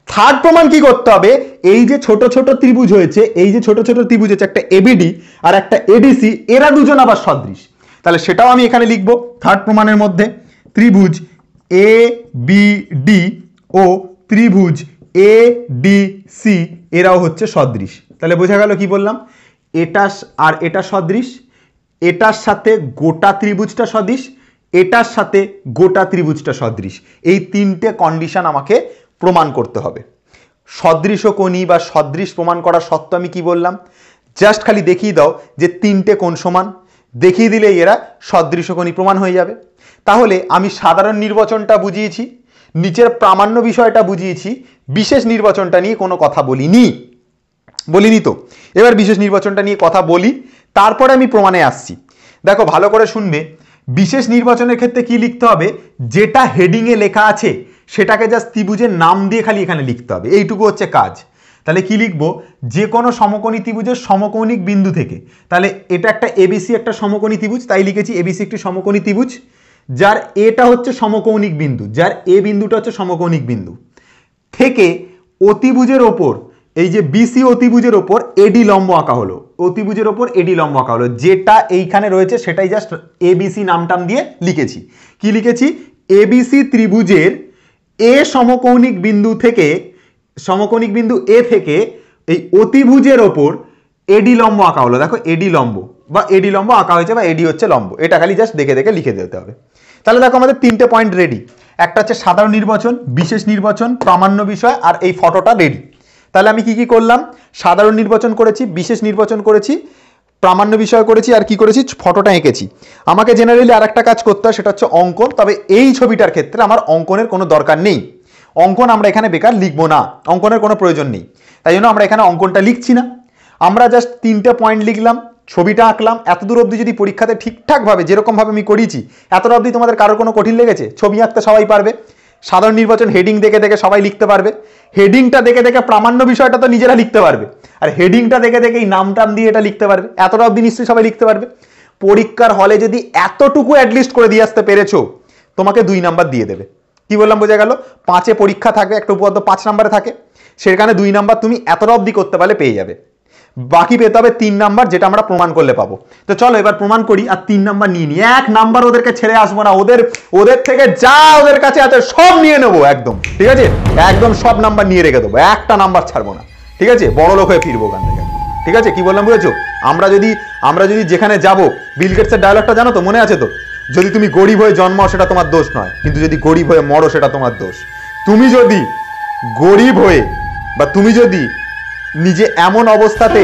থার্ড প্রমাণ কি করতে হবে? এই যে ছোট ছোট ত্রিভুজ হয়েছে, এই যে ছোট ছোট ত্রিভুজ হচ্ছে একটা এবিডি আর একটা এডিসি, এরা দুজন আবার সদৃশ। তাহলে সেটাও আমি এখানে লিখবো থার্ড প্রমাণের মধ্যে। ত্রিভুজ এ বি ডি ও ত্রিভুজ এ ডি সি এরাও হচ্ছে সদৃশ। তাহলে বোঝা গেল কি বললাম? এটা আর এটা সদৃশ, এটার সাথে গোটা ত্রিভুজটা সদৃশ, এটার সাথে গোটা ত্রিভুজটা সদৃশ। এই তিনটে কন্ডিশন আমাকে প্রমাণ করতে হবে। সদৃশ কোণী বা সদৃশ প্রমাণ করার সত্ত্বে আমি কি বললাম? জাস্ট খালি দেখিয়ে দাও যে তিনটে কোণ সমান, দেখিয়ে দিলেই এরা সদৃশ কোণী প্রমাণ হয়ে যাবে। তাহলে আমি সাধারণ নির্বাচনটা বুঝিয়েছি, নিচের প্রামাণ্য বিষয়টা বুঝিয়েছি, বিশেষ নির্বাচনটা নিয়ে কোনো কথা বলিনি তো। এবার বিশেষ নির্বাচনটা নিয়ে কথা বলি, তারপরে আমি প্রমাণে আসছি। দেখো ভালো করে শুনবে। বিশেষ নির্বাচনের ক্ষেত্রে কি লিখতে হবে? যেটা হেডিংয়ে লেখা আছে সেটাকে জাস্ট ত্রিভুজের নাম দিয়ে খালি এখানে লিখতে হবে, এইটুকু হচ্ছে কাজ। তাহলে কি লিখবো? যে কোনো সমকোণী ত্রিভুজের সমকৌণিক বিন্দু থেকে, তাহলে এটা একটা এবিসি একটা সমকোণী ত্রিভুজ, তাই লিখেছি এবিসি একটি সমকোণী ত্রিভুজ যার এটা হচ্ছে সমকৌণিক বিন্দু, যার এ বিন্দুটা হচ্ছে সমকৌণিক বিন্দু থেকে অতিভুজের ওপর, এই যে বিসি অতিভুজের ওপর এডি লম্ব আঁকা হলো, অতিভুজের ওপর এডি লম্ব আঁকা হলো, যেটা এইখানে রয়েছে সেটাই জাস্ট এবিসি নামটাম দিয়ে লিখেছি। কি লিখেছি? এবিসি ত্রিভুজের এ সমকৌণিক বিন্দু থেকে, সমকৌণিক বিন্দু এ থেকে এই অতিভুজের ওপর এডি লম্ব আঁকা হলো। দেখো এডি লম্ব বা এডি লম্ব আঁকা হয়েছে বা এডি হচ্ছে লম্ব, এটা খালি জাস্ট দেখে দেখে লিখে দিতে হবে। তাহলে দেখো আমাদের তিনটে পয়েন্ট রেডি। একটা হচ্ছে সাধারণ নির্বাচন, বিশেষ নির্বাচন, প্রামাণ্য বিষয় আর এই ফটোটা রেডি। তাহলে আমি কি কি করলাম? সাধারণ নির্বাচন করেছি, বিশেষ নির্বাচন করেছি, প্রামাণ্য বিষয় করেছি আর কি করেছি? ফটোটা এঁকেছি। আমাকে জেনারেলি আর একটা কাজ করতে হয়, সেটা হচ্ছে অঙ্কন। তবে এই ছবিটার ক্ষেত্রে আমার অঙ্কনের কোনো দরকার নেই। অঙ্কন আমরা এখানে বেকার লিখবো না, অঙ্কনের কোনো প্রয়োজন নেই, তাই জন্য আমরা এখানে অঙ্কনটা লিখছি না। আমরা জাস্ট তিনটে পয়েন্ট লিখলাম, ছবিটা আঁকলাম। এতদূর অবধি যদি পরীক্ষাতে ঠিকঠাকভাবে যেরকমভাবে আমি করিয়েছি, এতটা অবধি তোমাদের কারোর কোনো কঠিন লেগেছে? ছবি আঁকতে সবাই পারবে। সাধারণ নির্বাচন হেডিং দেখে দেখে সবাই লিখতে পারবে, হেডিংটা দেখে দেখে প্রামাণ্য বিষয়টা তো নিজেরা লিখতে পারবে, আর হেডিংটা দেখে দেখে এই নাম টাম দিয়ে এটা লিখতে পারবে, এতটা অবধি নিশ্চয়ই সবাই লিখতে পারবে। পরীক্ষার হলে যদি এতটুকু অ্যাটলিস্ট করে দিয়ে আসতে পেরেছো, তোমাকে 2 নাম্বার দিয়ে দেবে। কি বললাম বোঝা গেল? 5-এ পরীক্ষা থাকবে, একটা উপপাদ্য 5 নম্বরে থাকে, সেখানে 2 নাম্বার তুমি এতটা অবধি করতে পারলে পেয়ে যাবে। বাকি পেতে হবে 3 নাম্বার, যেটা আমরা প্রমাণ করলে পাবো। তো চলো এবার প্রমাণ করি, আর 3 নাম্বার নিয়ে নিই। 1 নাম্বার ওদেরকে ছেড়ে আসবো না, ওদের থেকে যা ওদের কাছে আছে সব নিয়ে নেবো একদম, ঠিক আছে? একদম সব নাম্বার নিয়ে রেখে দেবো, একটা নাম্বার ছাড়বো না, ঠিক আছে? বড় লোক হয়ে ফিরবো ওখান থেকে, ঠিক আছে? কি বললাম বুঝেছো? আমরা যদি যেখানে যাবো, বিল গেটসের ডায়লগটা জানো তো, মনে আছে তো? যদি তুমি গরিব হয়ে জন্মাও সেটা তোমার দোষ নয়, কিন্তু যদি গরিব হয়ে মরো সেটা তোমার দোষ। তুমি যদি গরিব হয়ে বা তুমি যদি নিজে এমন অবস্থাতে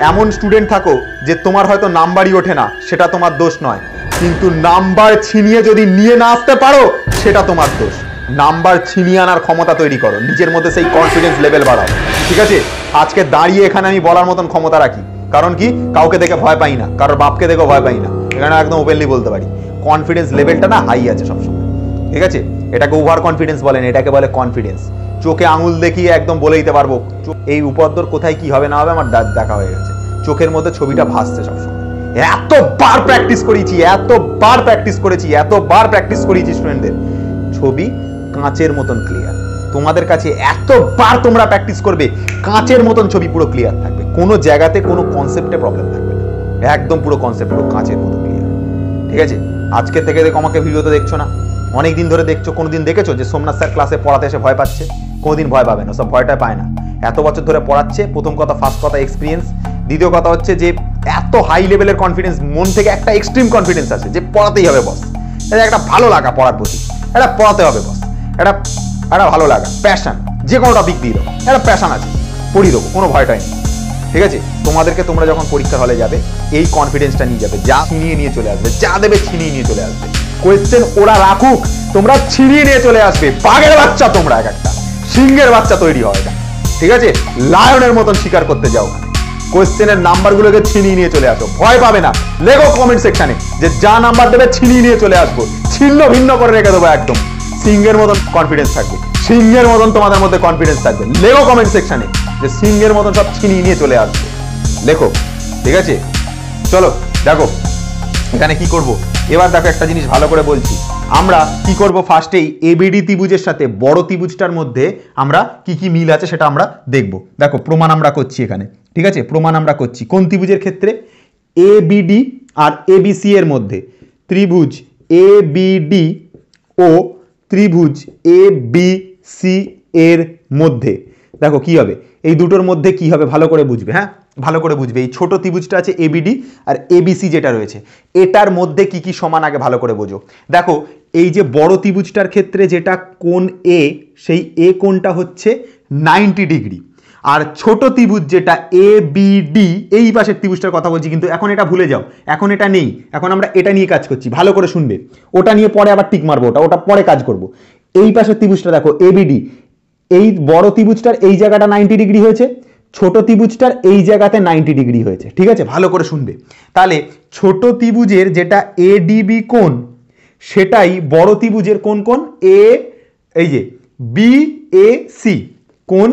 এমন স্টুডেন্ট থাকো যে তোমার হয়তো নাম্বারই ওঠে না, সেটা তোমার দোষ নয়, কিন্তু নাম্বার ছিনিয়ে যদি নিয়ে না আসতে পারো সেটা তোমার দোষ। নাম্বার ছিনিয়ে আনার ক্ষমতা তৈরি করো, নিজের মধ্যে সেই কনফিডেন্স লেভেল বাড়াও, ঠিক আছে? আজকে দাঁড়িয়ে এখানে আমি বলার মতন ক্ষমতা রাখি, কারণ কি? কাউকে দেখে ভয় পাই না, কারোর বাপকে দেখে ভয় পাই না, এখানে একদম ওপেনলি বলতে পারি। কনফিডেন্স লেভেলটা না হাই আছে সবসময়, ঠিক আছে? এটাকে ওভার কনফিডেন্স বলেন, এটাকে বলে কনফিডেন্স। চোখে আঙুল দেখিয়ে একদম বলে দিতে পারবো এই উপদ্রব কোথায় কি হবে না হবে আমার দেখা হয়ে গেছে, চোখের মধ্যে ছবিটা ভাসছে সবসময়। এতবার প্র্যাকটিস করেছি, এতবার প্র্যাকটিস করেছি স্টুডেন্টদের, ছবি কাঁচের মতন ক্লিয়ার। তোমাদের কাছে এতবার তোমরা প্র্যাকটিস করবে, কাঁচের মতন ছবি পুরো ক্লিয়ার থাকবে, কোনো জায়গাতে কোনো কনসেপ্টে প্রবলেম থাকবে না, একদম পুরো কনসেপ্ট পুরো কাঁচের মতো ক্লিয়ার, ঠিক আছে? আজকে থেকে দেখো, আমাকে ভিডিওতে দেখছো না, অনেকদিন ধরে দেখছো, কোনোদিন দেখেছো যে সোমনাথ স্যার ক্লাসে পড়াতে এসে ভয় পাচ্ছে? কোনোদিন ভয় পাবে না, সব ভয়টা পায় না। এত বছর ধরে পড়াচ্ছে, প্রথম কথা, ফার্স্ট কথা এক্সপিরিয়েন্স, দ্বিতীয় কথা হচ্ছে যে এত হাই লেভেলের কনফিডেন্স, মন থেকে একটা এক্সট্রিম কনফিডেন্স আছে যে পড়াতেই হবে বস, এটা একটা ভালো লাগা পড়ার প্রতি, এটা পড়াতে হবে বস, এটা ভালো লাগা, প্যাশন, যে কোনো টপিক দিয়ে দেবো, একটা প্যাশন আছে, পড়িয়ে দেবো, কোনো ভয়টাই নেই, ঠিক আছে? তোমাদেরকে তোমরা যখন পরীক্ষার হলে যাবে এই কনফিডেন্সটা নিয়ে যাবে, যা ছিনিয়ে নিয়ে চলে আসবে, যা দেবে ছিনিয়ে নিয়ে চলে আসবে। কোয়েশ্চেন ওরা রাখুক, তোমরা ছিনিয়ে নিয়ে চলে আসবে। বাঘের বাচ্চা তোমরা, এক একটা সিংহের বাচ্চা তৈরি হয়, ঠিক আছে? লায়নের মতন শিকার করতে যাও, কোয়েশ্চেনের নাম্বারগুলোকে ছিনিয়ে নিয়ে চলে আসো, ভয় পাবে না। লেখো কমেন্ট সেকশনে যে যা নাম্বার দেবে ছিনিয়ে নিয়ে চলে আসবো, ছিন্ন ভিন্ন করে রেখে দেবো, একদম সিংহের মতন কনফিডেন্স থাকবে, সিংহের মতন তোমাদের মধ্যে কনফিডেন্স থাকবে। লেখো কমেন্ট সেকশনে যে সিংহের মতন সব ছিনিয়ে নিয়ে চলে আসবে, লেখো, ঠিক আছে? চলো দেখো এখানে কি করব এবার। দেখো একটা জিনিস ভালো করে বলছি, আমরা কি করব, ফার্স্টেই এবিডি ত্রিভুজের সাথে বড় ত্রিভুজটার মধ্যে আমরা কি কি মিল আছে সেটা আমরা দেখব। দেখো প্রমাণ আমরা করছি এখানে, ঠিক আছে? প্রমাণ আমরা করছি কোন ত্রিভুজের ক্ষেত্রে? এবিডি আর এবিসি এর মধ্যে, ত্রিভুজ এবিডি ও ত্রিভুজ এবিসি এর মধ্যে দেখো কি হবে, এই দুটোর মধ্যে কি হবে ভালো করে বুঝবে, হ্যাঁ ভালো করে বুঝবে। এই ছোট ত্রিভুজটা আছে এবিডি আর এবিসি যেটা রয়েছে, এটার মধ্যে কি কি সমান আগে ভালো করে বোঝো। দেখো এই যে বড় ত্রিভুজটার ক্ষেত্রে যেটা কোণ এ, সেই এ কোণটা হচ্ছে 90 ডিগ্রি, আর ছোট ত্রিভুজ যেটা এবিডি, এই পাশের ত্রিভুজটার কথা বলছি, কিন্তু এখন এটা ভুলে যাও, এখন এটা নেই, এখন আমরা এটা নিয়ে কাজ করছি, ভালো করে শুনবে। ওটা নিয়ে পরে আবার টিক মারবো, ওটা পরে কাজ করব। এই পাশের ত্রিভুজটা দেখো এবিডি, এই বড় ত্রিভুজটার এই জায়গাটা 90 ডিগ্রি হয়েছে, ছোট ত্রিভুজটার এই জায়গাতে 90 ডিগ্রি হয়েছে, ঠিক আছে? ভালো করে শুনবে। তাহলে ছোট ত্রিভুজের যেটা এডিবি কোণ, সেটাই বড় ত্রিভুজের কোন কোণ এ, এই যে বিএসি, কোণ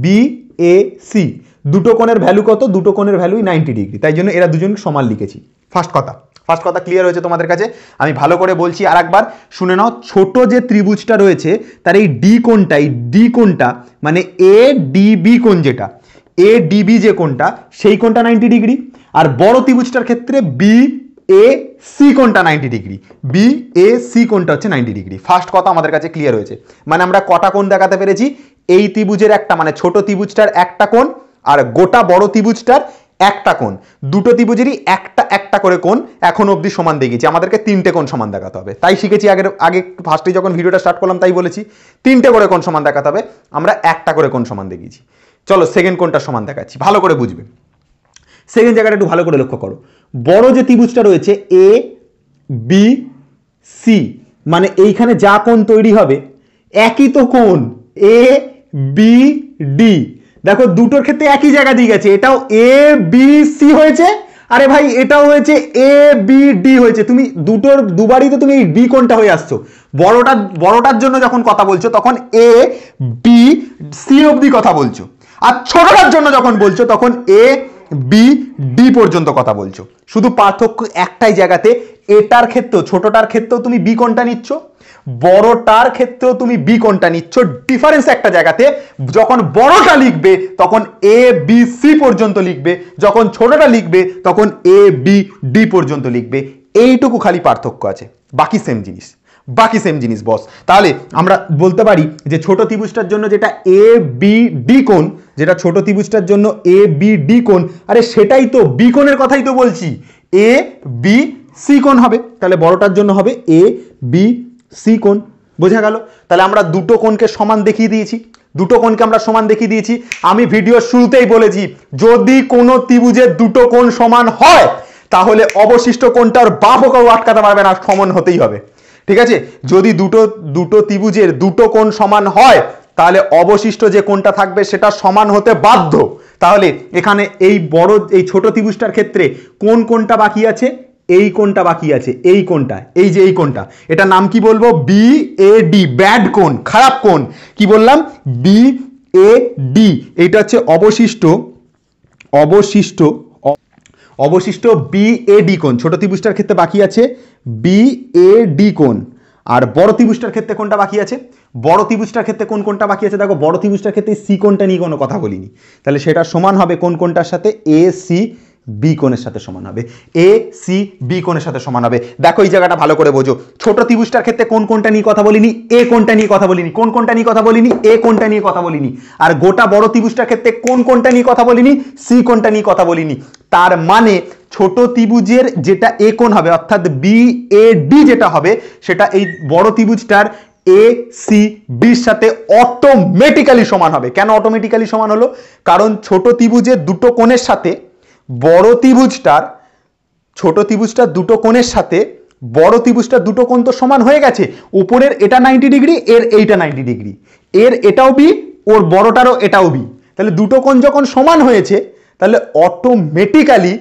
বিএসি, দুটো কোণের ভ্যালু কত? দুটো কোণের ভ্যালুই 90 ডিগ্রি, তাই জন্য এরা দুজন সমান লিখেছি। ফার্স্ট কথা ক্লিয়ার হয়েছে তোমাদের কাছে? আমি ভালো করে বলছি আর একবার শুনে নাও। ছোট যে ত্রিভুজটা রয়েছে তার এই ডি কোণটা মানে এ ডিবি কোণ, যেটা এ ডিবি যে কোণটা, সেই কোণটা 90 ডিগ্রি, আর বড় ত্রিভুজটার ক্ষেত্রে বি এ সি কোণটা 90 ডিগ্রি, বি এ সি কোণটা হচ্ছে 90 ডিগ্রি। ফার্স্ট কথা আমাদের কাছে ক্লিয়ার হয়েছে, মানে আমরা কটা কোণ দেখাতে পেরেছি? এই ত্রিভুজের একটা, মানে ছোট ত্রিভুজটার একটা কোণ, আর গোটা বড় ত্রিভুজটার একটা কোণ, দুটো ত্রিভুজেরই একটা করে কোণ এখন অবধি সমান দেখিয়েছি। আমাদেরকে 3টে কোণ সমান দেখাতে হবে, তাই শিখেছি আগে ফার্স্টে যখন ভিডিওটা স্টার্ট করলাম তাই বলেছি 3টে করে কোণ সমান দেখাতে হবে, আমরা একটা করে কোণ সমান দেখিয়েছি। চলো সেকেন্ড কোণটা সমান দেখাচ্ছি, ভালো করে বুঝবে। সেকেন্ড জায়গাটা একটু ভালো করে লক্ষ্য করো, বড় যে ত্রিভুজটা রয়েছে এ বি সি, মানে এইখানে যা কোণ তৈরি হবে একই তো কোণ এ বি ডি, দেখো দুটোর ক্ষেত্রে একই জায়গা দিয়ে গেছে, এটাও এ বি সি হয়েছে আরে ভাই এটাও হয়েছে এ বি ডি হয়েছে, তুমি দুটোর দুবারই তো তুমি ডি কোনটা হয়ে আসছো। বড়টার জন্য যখন কথা বলছো তখন এ বি সি অবধি কথা বলছো, আর ছোটটার জন্য যখন বলছো তখন এ বি ডি পর্যন্ত কথা বলছো। শুধু পার্থক্য একটাই জায়গাতে, এটার ক্ষেত্রেও ছোটটার ক্ষেত্রেও তুমি বি কোনটা নিচ্ছ, বড়টার ক্ষেত্রেও তুমি বি কোনটা নিচ্ছ। ডিফারেন্স একটা জায়গাতে, যখন বড়টা লিখবে তখন এ বি সি পর্যন্ত লিখবে, যখন ছোটটা লিখবে তখন এ বি ডি পর্যন্ত লিখবে। এইটুকু খালি পার্থক্য আছে, বাকি সেম জিনিস, বাকি সেম জিনিস বস। তাহলে আমরা বলতে পারি যে ছোট ত্রিভুজটার জন্য যেটা এ বি ডি কোণ, যেটা ছোট ত্রিভুজটার জন্য এ বি ডি কোণ, আরে সেটাই তো বি কোণের কথাই তো বলছি, এ বি সি কোণ হবে। তাহলে বড়টার জন্য হবে এ বি সি কোণ, বোঝা গেল? তাহলে আমরা দুটো কোণকে সমান দেখিয়ে দিয়েছি, দুটো কোণকে আমরা সমান দেখিয়ে দিয়েছি। আমি ভিডিওর শুরুতেই বলেছি যদি কোনো ত্রিভুজের দুটো কোণ সমান হয় তাহলে অবশিষ্ট কোণটার বাপও কেউ আটকাতে পারবে না, সমান হতেই হবে। ঠিক আছে, যদি দুটো ত্রিভুজের দুটো কোণ সমান হয় তাহলে অবশিষ্ট যে কোণটা থাকবে সেটা সমান হতে বাধ্য। তাহলে এখানে এই ছোট ত্রিভুজটার ক্ষেত্রে কোন কোণটা বাকি আছে? এই কোণটা বাকি আছে, এই কোণটা, এই যে এই কোণটা, এটা নাম কি বলবো? বি এ ডি, ব্যাড কোণ, খারাপ কোণ। কি বললাম? B A D. এইটা হচ্ছে অবশিষ্ট বি এ ডি কোণ। ছোট ত্রিভুজটার ক্ষেত্রে বাকি আছে বি এ ডি কোণ। আর বড় ত্রিভুজটার ক্ষেত্রে কোনটা বাকি আছে? বড় ত্রিভুজটার ক্ষেত্রে কোনটা বাকি আছে? দেখো বড় ত্রিভুজটার ক্ষেত্রে সি কোণটা নিয়ে কোনো কথা বলিনি, তাহলে সেটা সমান হবে কোন কোণটার সাথে? এ সি বি কোণের সাথে সমান হবে, এ সি বি কোণের সাথে সমান হবে। দেখো এই জায়গাটা ভালো করে বোঝো, ছোট ত্রিভুজটার ক্ষেত্রে কোনটা নিয়ে কথা বলিনি? এ কোণটা নিয়ে কথা বলিনি। কোনটা নিয়ে কথা বলিনি? এ কোণটা নিয়ে কথা বলিনি। আর গোটা বড় ত্রিভুজটার ক্ষেত্রে কোনটা নিয়ে কথা বলিনি? সি কোণটা নিয়ে কথা বলিনি। তার মানে ছোট ত্রিভুজের যেটা এ কোণ হবে অর্থাৎ বি এ ডি যেটা হবে সেটা এই বড় ত্রিভুজটার এ সি বির সাথে অটোমেটিক্যালি সমান হবে। কেন অটোমেটিক্যালি সমান হলো? কারণ ছোট ত্রিভুজের দুটো কোণের সাথে বড় ত্রিভুজটার, ছোট ত্রিভুজটার দুটো কোণের সাথে বড় ত্রিভুজটার দুটো কোণ তো সমান হয়ে গেছে। উপরের এটা 90 ডিগ্রি, এর এইটা 90 ডিগ্রি, এর এটাও বি, ওর বড়টারও এটাও বি। তাহলে দুটো কোণ যখন সমান হয়েছে তাহলে অটোমেটিক্যালি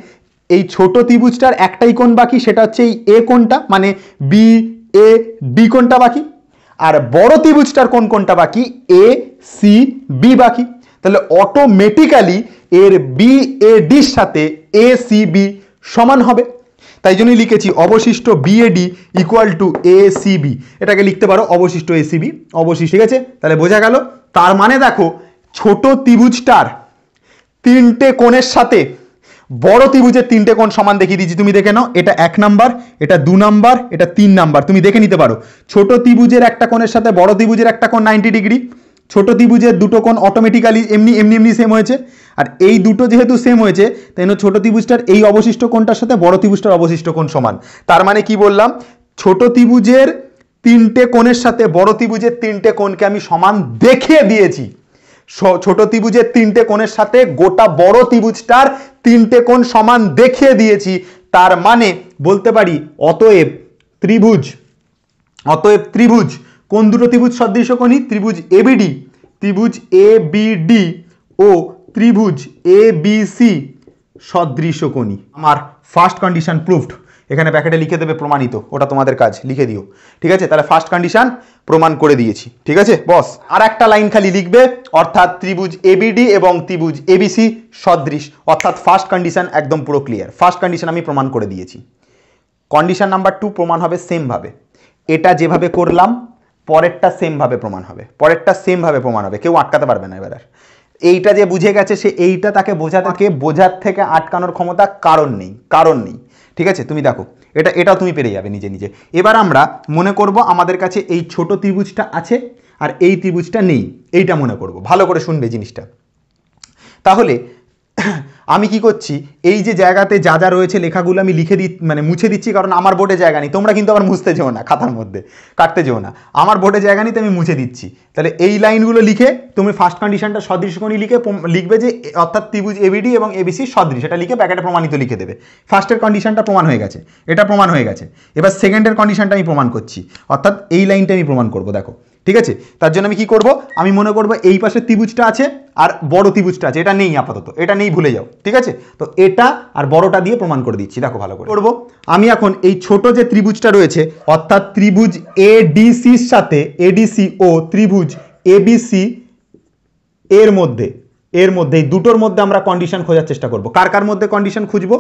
এই ছোট ত্রিভুজটার একটাই কোণ বাকি, সেটা হচ্ছে এই এ কোণটা, মানে বি এ ডি কোণটা বাকি। আর বড় ত্রিভুজটার কোণটা বাকি? এ সি বি বাকি। তাহলে অটোমেটিক্যালি এর বি এ ডির সাথে এ সি বি সমান হবে। তাই জন্যই লিখেছি অবশিষ্ট B A D equal to A C B. এটাকে লিখতে পারো অবশিষ্ট এ সি বি, অবশিষ্ট। ঠিক আছে, তাহলে বোঝা গেল। তার মানে দেখো ছোট ত্রিভুজটার তিনটে কোণের সাথে বড় ত্রিভুজের তিনটে কোণ সমান দেখিয়ে দিয়েছি, তুমি দেখে নাও। এটা 1 নাম্বার, এটা 2 নাম্বার, এটা 3 নাম্বার, তুমি দেখে নিতে পারো। ছোট ত্রিভুজের একটা কোণের সাথে বড় ত্রিভুজের একটা কোণ 90 ডিগ্রি। ছোট ত্রিভুজের দুটো কোণ অটোমেটিক্যালি এমনি সেম হয়েছে। আর এই দুটো যেহেতু সেম হয়েছে তাই জন্য ছোট ত্রিভুজটার এই অবশিষ্ট কোণটার সাথে বড় ত্রিভুজটার অবশিষ্ট কোণ সমান। তার মানে কি বললাম? ছোট ত্রিভুজের তিনটে কোণের সাথে বড় ত্রিভুজের তিনটে কোণকে আমি সমান দেখিয়ে দিয়েছি। ছোট ত্রিভুজের তিনটে কোণের সাথে গোটা বড় ত্রিভুজটার তিনটে কোণ সমান দেখিয়ে দিয়েছি। তার মানে বলতে পারি অতএব ত্রিভুজ কোন দুটো ত্রিভুজ সদৃশকোণী? ত্রিভুজ এবিডি, ত্রিভুজ এ বি ডি ও ত্রিভুজ এ বি সি সদৃশকোণী। আমার ফার্স্ট কন্ডিশন প্রুভড। এখানে প্যাকেটে লিখে দেবে প্রমাণিত, ওটা তোমাদের কাজ, লিখে দিও। ঠিক আছে, তাহলে ফার্স্ট কন্ডিশন প্রমাণ করে দিয়েছি। ঠিক আছে বস, আর একটা লাইন খালি লিখবে, অর্থাৎ ত্রিভুজ এবিডি এবং ত্রিভুজ এবিসি সদৃশ, অর্থাৎ ফার্স্ট কন্ডিশন একদম পুরো ক্লিয়ার। ফার্স্ট কন্ডিশন আমি প্রমাণ করে দিয়েছি। কন্ডিশন নাম্বার 2 প্রমাণ হবে সেম ভাবে। এটা যেভাবে করলাম পরেরটা সেম ভাবে প্রমাণ হবে, কেউ আটকাতে পারবে না। এবার এইটা যে বুঝে গেছে সে এইটা তাকে বোঝার থেকে আটকানোর ক্ষমতা কারণ নেই। ঠিক আছে, তুমি দেখো এটাও তুমি পেরে যাবে নিজে নিজে। এবার আমরা মনে করব আমাদের কাছে এই ছোট ত্রিভুজটা আছে আর এই ত্রিভুজটা নেই, এইটা মনে করব। ভালো করে শুনবে জিনিসটা। তাহলে আমি কি করছি, এই যে জায়গাতে যা যা রয়েছে লেখাগুলো আমি মুছে দিচ্ছি, কারণ আমার বোর্ডে জায়গা নেই। তোমরা কিন্তু আবার মুছতে যেও না, খাতার মধ্যে কাটতে যেও না, আমার বোর্ডে জায়গা নেই, তো আমি মুছে দিচ্ছি। তাহলে এই লাইনগুলো লিখে তুমি ফার্স্ট কন্ডিশনটা সদৃশকোণী লিখবে যে অর্থাৎ ত্রিভুজ এবিডি এবং এবিসি সদৃশ, এটা লিখে প্যাকেটে প্রমাণিত লিখে দেবে। ফার্স্টের কন্ডিশনটা প্রমাণ হয়ে গেছে, এটা প্রমাণ হয়ে গেছে। এবার সেকেন্ডের কন্ডিশনটা আমি প্রমাণ করছি, অর্থাৎ এই লাইনটা আমি প্রমাণ করব। দেখো ঠিক আছে, তার জন্য আমি কি করব, আমি মনে করব এই পাশে ত্রিভুজটা আছে আর বড় ত্রিভুজটা আছে, এটা নেই আপাতত, এটা নেই, ভুলে যাও, ঠিক আছে। তো এটা আর বড়টা দিয়ে প্রমাণ করে দিচ্ছি, দেখো ভালো করে করব। আমি এখন এই ছোট যে ত্রিভুজটা রয়েছে অর্থাৎ ত্রিভুজ এডিসির সাথে এডিসি ও ত্রিভুজ এবিসি এর মধ্যে এই দুটোর মধ্যে আমরা কন্ডিশন খোঁজার চেষ্টা করব। কার কার মধ্যে কন্ডিশন খুঁজবো?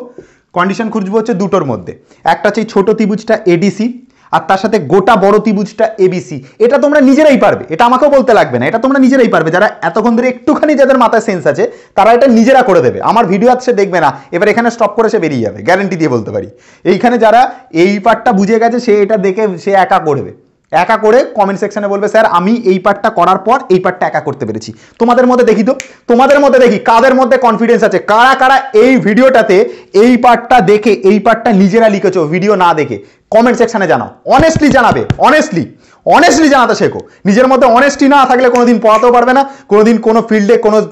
কন্ডিশন খুঁজবো হচ্ছে দুটোর মধ্যে। একটা হচ্ছে ছোট ত্রিভুজটা এডিসি আর তার সাথে গোটা বড় ত্রিভুজটা এবিসি। এটা তোমরা নিজেরাই পারবে, এটা আমাকেও বলতে লাগবে না, এটা তোমরা নিজেরাই পারবে। যারা এতক্ষণ ধরে একটুখানি যাদের মাথায় সেন্স আছে তারা এটা নিজেরা করে দেবে। আমার ভিডিও সে দেখবে না, এবার এখানে স্টপ করে সে বেরিয়ে যাবে, গ্যারান্টি দিয়ে বলতে পারি। এইখানে যারা এই পার্টটা বুঝে গেছে সে এটা দেখে সে একা করবে, একা করে কমেন্ট সেকশনে বলবে স্যার আমি এই পার্টটা করার পর এই পার্টটা একা করতে পেরেছি। তোমাদের মধ্যে দেখি তো, তোমাদের মধ্যে দেখি কাদের মধ্যে কনফিডেন্স আছে, কারা কারা এই ভিডিওটাতে এই পার্টটা দেখে এই পার্টটা নিজেরা লিখেছো ভিডিও না দেখে, কমেন্ট সেকশনে জানাও। অনেস্টলি জানাবে, অনেস্টলি জানাতে শেখো। নিজের মধ্যে অনেস্টি না থাকলে কোনোদিন পড়াতেও পারবে না, কোনোদিন কোনো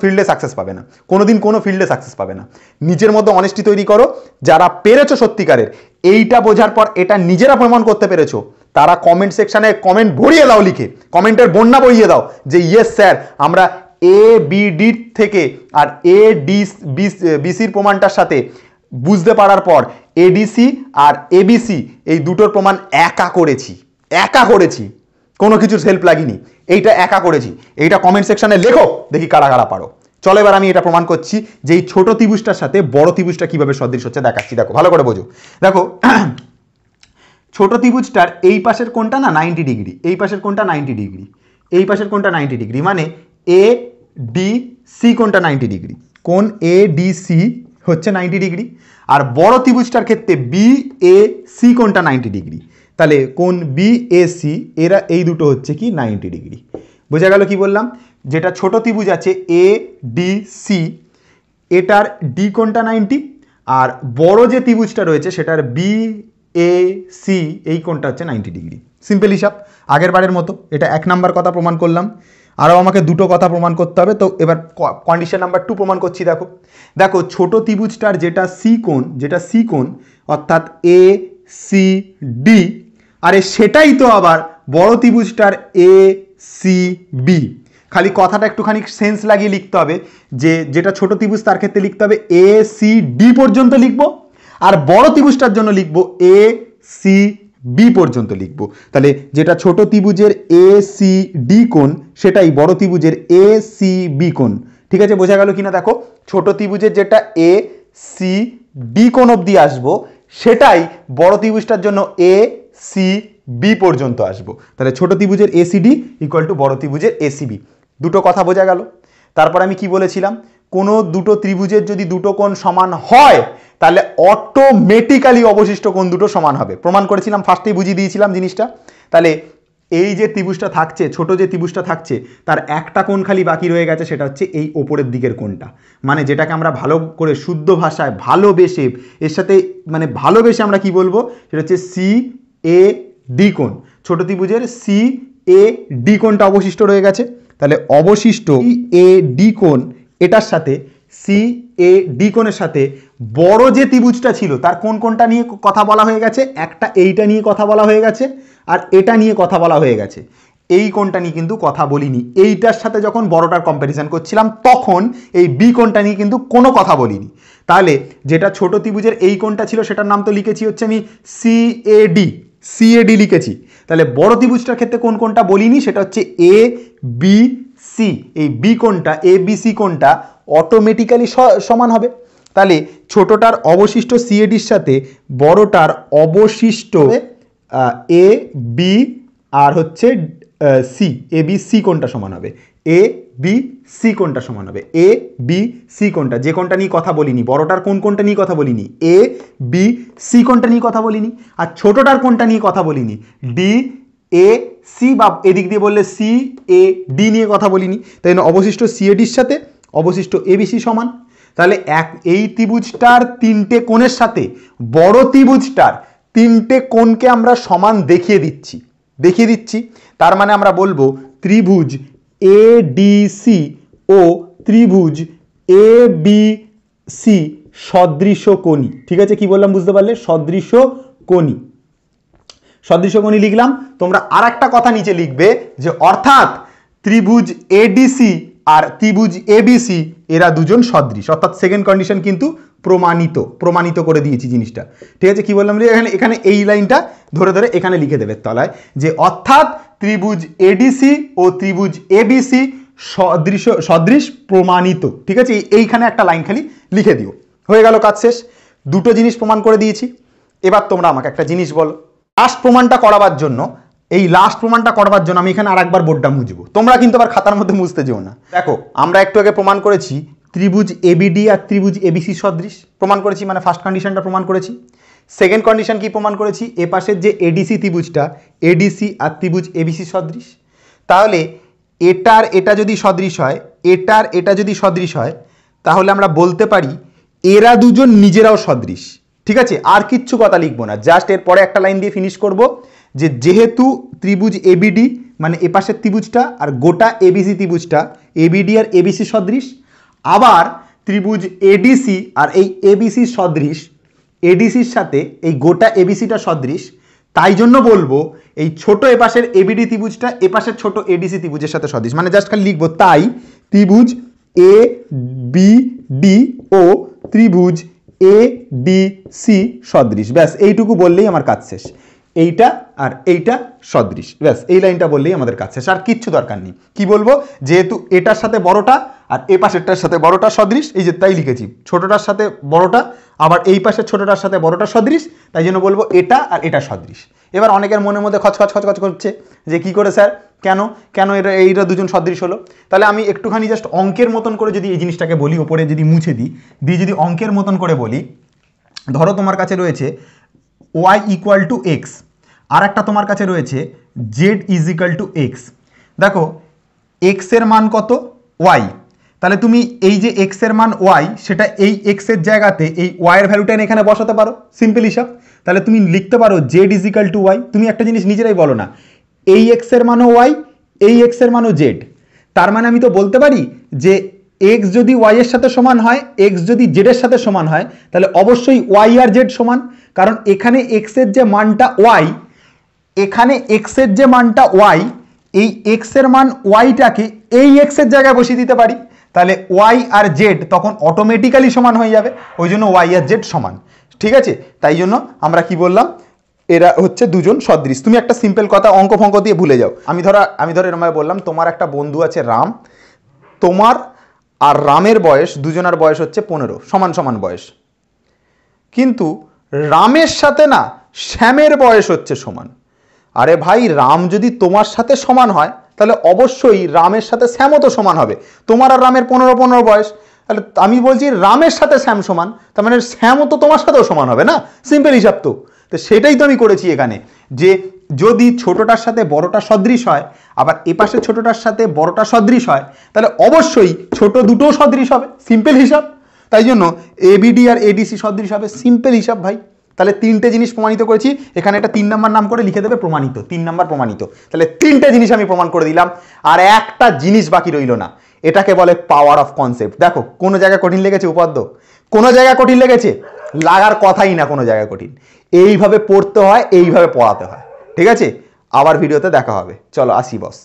ফিল্ডে সাকসেস পাবে না, কোনোদিন কোনো ফিল্ডে সাকসেস পাবে না। নিজের মধ্যে অনেস্টি তৈরি করো। যারা পেরেছো সত্যিকারের, এইটা বোঝার পর এটা নিজেরা প্রমাণ করতে পেরেছো, তারা কমেন্ট সেকশনে কমেন্ট ভরিয়ে দাও, লিখে কমেন্টের বন্যা বইয়ে দাও যে ইয়েস স্যার আমরা এ বি ডি থেকে আর এ ডি বিসির প্রমাণটার সাথে বুঝতে পারার পর এডিসি আর এবিসি এই দুটোর প্রমাণ একা করেছি, কোনো কিছুর হেল্প লাগেনি, এইটা একা করেছি। এইটা কমেন্ট সেকশনে লেখো, দেখি কারা কারা পারো। চলো এবার আমি এটা প্রমাণ করছি যে এই ছোট ত্রিভুজটার সাথে বড় ত্রিভুজটা কিভাবে সদৃশ হচ্ছে দেখাচ্ছি। দেখো ভালো করে বোঝো। দেখো ছোট ত্রিভুজটার এই পাশের কোণটা না 90 ডিগ্রি, এই পাশের কোণটা 90 ডিগ্রি, এই পাশের কোণটা 90 ডিগ্রি, মানে এ ডি সি কোণটা 90 ডিগ্রি, কোণ এ ডি সি হচ্ছে 90 ডিগ্রি। আর বড় ত্রিভুজটার ক্ষেত্রে বি এ সি কোণটা 90 ডিগ্রি, তাহলে কোণ বি এ সি এরা এই দুটো হচ্ছে কি 90 ডিগ্রি। বোঝা গেল কি বললাম? যেটা ছোট ত্রিভুজ আছে এ ডি সি, এটার ডি কোণটা 90, আর বড় যে ত্রিভুজটা রয়েছে সেটার বি এ সি এই কোণটা হচ্ছে 90 ডিগ্রি। সিম্পল হিসাব, আগের বারের মতো। এটা 1 নাম্বার কথা প্রমাণ করলাম, আরও আমাকে দুটো কথা প্রমাণ করতে হবে। তো এবার কন্ডিশন নাম্বার 2 প্রমাণ করছি। দেখো ছোট ত্রিভুজটার যেটা সি কোণ অর্থাৎ এ সি ডি, আরে সেটাই তো আবার বড় ত্রিভুজটার এ সি বি। খালি কথাটা একটুখানি সেন্স লাগিয়ে লিখতে হবে যে যেটা ছোট ত্রিভুজ তার ক্ষেত্রে লিখতে হবে এ সি ডি পর্যন্ত লিখবো, আর বড় ত্রিভুজটার জন্য লিখবো এ সি বি পর্যন্ত লিখবো। তাহলে যেটা ছোট ত্রিভুজের এ সি ডি কোণ সেটাই বড় ত্রিভুজের এ সি বি কোণ। ঠিক আছে, বোঝা গেল কিনা? দেখো ছোট ত্রিভুজের যেটা এ সি ডি কোণ অবধি আসবো সেটাই বড় ত্রিভুজটার জন্য এ সি বি পর্যন্ত আসবো। তাহলে ছোট ত্রিভুজের A C D equal to বড় ত্রিভুজের এ সি বি। দুটো কথা বোঝা গেল। তারপর আমি কি বলেছিলাম, কোনো দুটো ত্রিভুজের যদি দুটো কোণ সমান হয় তাহলে অটোমেটিক্যালি অবশিষ্ট কোণ দুটো সমান হবে। প্রমাণ করেছিলাম, ফার্স্টেই বুঝিয়ে দিয়েছিলাম জিনিসটা। তাহলে এই যে ত্রিভুজটা থাকছে, ছোট যে ত্রিভুজটা থাকছে তার একটা কোণ খালি বাকি রয়ে গেছে, সেটা হচ্ছে এই ওপরের দিকের কোণটা, মানে যেটাকে আমরা ভালো করে শুদ্ধ ভাষায় ভালোবেসে এর সাথে মানে ভালোবেসে আমরা কি বলবো, সেটা হচ্ছে সি এ ডি কোণ। ছোট ত্রিভুজের সি এ ডি কোণটা অবশিষ্ট রয়ে গেছে। তাহলে অবশিষ্ট এ ডি কোণ এটার সাথে সি এ ডি কোণের সাথে বড় যে ত্রিভুজটা ছিল তার কোনটা নিয়ে কথা বলা হয়ে গেছে, একটা এইটা নিয়ে কথা বলা হয়ে গেছে আর এটা নিয়ে কথা বলা হয়ে গেছে। এই কোণটা নিয়ে কিন্তু কথা বলিনি। এইটার সাথে যখন বড়টার কম্প্যারিজন করছিলাম তখন এই বি কোণটা নিয়ে কিন্তু কোনো কথা বলিনি। তাহলে যেটা ছোট ত্রিভুজের এই কোণটা ছিল সেটার নাম তো লিখেছি হচ্ছে আমি সিএডি লিখেছি। তাহলে বড় ত্রিভুজটার ক্ষেত্রে কোনটা বলিনি, সেটা হচ্ছে এ বি সি। এই বি কোণটা এ বি সি কোণটা অটোমেটিক্যালি সমান হবে। তাহলে ছোটটার অবশিষ্ট সিএডির সাথে বড়টার অবশিষ্ট এ বি আর হচ্ছে সি, এ বি সি কোণটা সমান হবে, এ বি সি কোণটা সমান হবে এ বি সি কোণটা, যে কোণটা নিয়ে কথা বলিনি। বড়টার কোণটা নিয়ে কথা বলিনি, এ বি সি কোণটা নিয়ে কথা বলিনি। আর ছোটটার কোণটা নিয়ে কথা বলিনি, ডি এ সি, বা এদিক দিয়ে বললে সি এ ডি নিয়ে কথা বলিনি। তাই জন্য অবশিষ্ট সিএডির সাথে অবশিষ্ট এবিসি সমান। তাহলে এই ত্রিভুজটার 3টে কোণের সাথে বড় ত্রিভুজটার 3টে কোণকে আমরা সমান দেখিয়ে দিচ্ছি। তার মানে আমরা বলবো ত্রিভুজ এ ডি সি ও ত্রিভুজ এ বি সি সদৃশ কোণী। ঠিক আছে, কি বললাম বুঝতে পারলে? সদৃশ কোণী লিখলাম। তোমরা আর একটা কথা নিচে লিখবে যে অর্থাৎ ত্রিভুজ এডিসি আর ত্রিভুজ এবিসি এরা দুজন সদৃশ, অর্থাৎ সেকেন্ড কন্ডিশন কিন্তু প্রমাণিত করে দিয়েছি জিনিসটা। ঠিক আছে, কি বললাম এখানে এখানে এই লাইনটা ধরে ধরে এখানে লিখে দেবে তলায়, যে অর্থাৎ ত্রিভুজ এডিসি ও ত্রিভুজ এবিসি সদৃশ প্রমাণিত। ঠিক আছে, এইখানে একটা লাইন খালি লিখে দিও, হয়ে গেল, কাজ শেষ। দুটো জিনিস প্রমাণ করে দিয়েছি। এবার তোমরা আমাকে একটা জিনিস বলো, লাস্ট প্রমাণটা করাবার জন্য আমি এখানে আর একবার বোর্ডটা মুছবো, তোমরা কিন্তু আবার খাতার মধ্যে মুছতে যেও না। দেখো, আমরা একটু আগে প্রমাণ করেছি ত্রিভুজ এবিডি আর ত্রিভুজ এবিসি সদৃশ প্রমাণ করেছি, মানে ফার্স্ট কন্ডিশনটা প্রমাণ করেছি। সেকেন্ড কন্ডিশন কি প্রমাণ করেছি, এ পাশের যে এডিসি ত্রিভুজটা, এডিসি আর ত্রিভুজ এবিসি সদৃশ। তাহলে এটার এটা যদি সদৃশ হয়, এটার এটা যদি সদৃশ হয়, তাহলে আমরা বলতে পারি এরা দুজন নিজেরাও সদৃশ। ঠিক আছে, আর কিচ্ছু কথা লিখবো না, জাস্ট এর পরে একটা লাইন দিয়ে ফিনিশ করব, যে যেহেতু ত্রিভুজ এবিডি মানে এ পাশের ত্রিভুজটা আর গোটা এবিসি ত্রিভুজটা এবিডি আর এবিসি সদৃশ, আবার ত্রিভুজ এডিসি আর এই এবিসি সদৃশ, এডিসির সাথে এই গোটা এবিসিটা সদৃশ, তাই জন্য বলবো এই ছোট এপাশের এবিডি ত্রিভুজটা এপাশের ছোট এডিসি ত্রিভুজের সাথে সদৃশ, মানে জাস্ট খালি লিখবো তাই ত্রিভুজ এ বি ডি ও ত্রিভুজ এ ডি সি সদৃশ। ব্যাস এইটুকু বললেই আমার কাজ শেষ, এইটা আর এইটা সদৃশ, ব্যাস এই লাইনটা বললেই আমাদের কাজ শেষ, আর কিচ্ছু দরকার নেই। কি বলবো, যেহেতু এটার সাথে বড়টা আর এ পাশেরটার সাথে বড়টা সদৃশ, এই যে তাই লিখেছি, ছোটটার সাথে বড়টা আবার এই পাশের ছোটটার সাথে বড়টা সদৃশ, তাই জন্য বলবো এটা আর এটা সদৃশ। এবার অনেকের মনের মধ্যে খচখচ করছে যে কি করে স্যার, কেন এইটা দুজন সদৃশ হলো। তাহলে আমি একটুখানি জাস্ট অঙ্কের মতন করে যদি এই জিনিসটাকে বলি, ওপরে যদি মুছে দিই যদি অঙ্কের মতন করে বলি, ধরো তোমার কাছে রয়েছে y ইকুয়াল টু এক্স, আর একটা তোমার কাছে রয়েছে z is equal to x. দেখো এক্স এর মান কত, y, তাহলে তুমি এই যে এক্স এর মান y, সেটা এই এক্স এর জায়গাতে এই y এর ভ্যালুটা এখানে বসাতে পারো, সিম্পল হিসাব। তাহলে তুমি লিখতে পারো z is equal to y। তুমি একটা জিনিস নিজেরাই বলো না, এই এক্স এর মানও y, এই এক্স এর মানও z, তার মানে আমি তো বলতে পারি যে এক্স যদি y এর সাথে সমান হয়, এক্স যদি z এর সাথে সমান হয়, তাহলে অবশ্যই y আর z সমান, কারণ এখানে x এর যে মানটা y, এখানে x এর যে মানটা y, এই x এর মান y-টাকে এই x এর জায়গায় বসিয়ে দিতে পারি, তাহলে y আর z তখন অটোমেটিক্যালি সমান হয়ে যাবে, ওই জন্য y আর z সমান। ঠিক আছে, তাই জন্য আমরা কি বললাম, এরা হচ্ছে দুজন সদৃশ। তুমি একটা সিম্পল কথা অঙ্ক ফঙ্ক দিয়ে ভুলে যাও। আমি ধরো এরকম বললাম, তোমার একটা বন্ধু আছে রাম, তোমার আর রামের বয়স, দুজনের বয়স হচ্ছে 15, সমান বয়স, কিন্তু রামের সাথে না শ্যামের বয়স হচ্ছে সমান। আরে ভাই, রাম যদি তোমার সাথে সমান হয়, তাহলে অবশ্যই রামের সাথে শ্যামও তো সমান হবে। তোমার আর রামের 15 বয়স, তাহলে আমি বলছি রামের সাথে শ্যাম সমান, তার মানে শ্যামও তো তোমার সাথেও সমান হবে না, সিম্পল হিসাব তো। সেটাই তো আমি করেছি এখানে, যে যদি ছোটটার সাথে বড়টা সদৃশ হয়, আবার এপাশে ছোটটার সাথে বড়টা সদৃশ হয়, তাহলে অবশ্যই ছোট দুটোও সদৃশ হবে, সিম্পল হিসাব। তাই জন্য এবিডি আর এডিসি সদৃশ হবে, সিম্পল হিসাব ভাই। তাহলে তিনটে জিনিস প্রমাণিত করেছি, এখানে একটা 3 নাম্বার নাম করে লিখে দেবে প্রমাণিত, 3 নাম্বার প্রমাণিত। তাহলে 3টে জিনিস আমি প্রমাণ করে দিলাম, আর একটা জিনিস বাকি রইল না, এটাকে বলে পাওয়ার অফ কনসেপ্ট। দেখো কোনো জায়গায় কঠিন লেগেছে উপাদ্য, কোনো জায়গায় কঠিন লেগেছে, লাগার কথাই না কোনো জায়গায় কঠিন। এইভাবে পড়তে হয়, এইভাবে পড়াতে হয়। ঠিক আছে, আবার ভিডিওতে দেখা হবে, চলো আসি বস।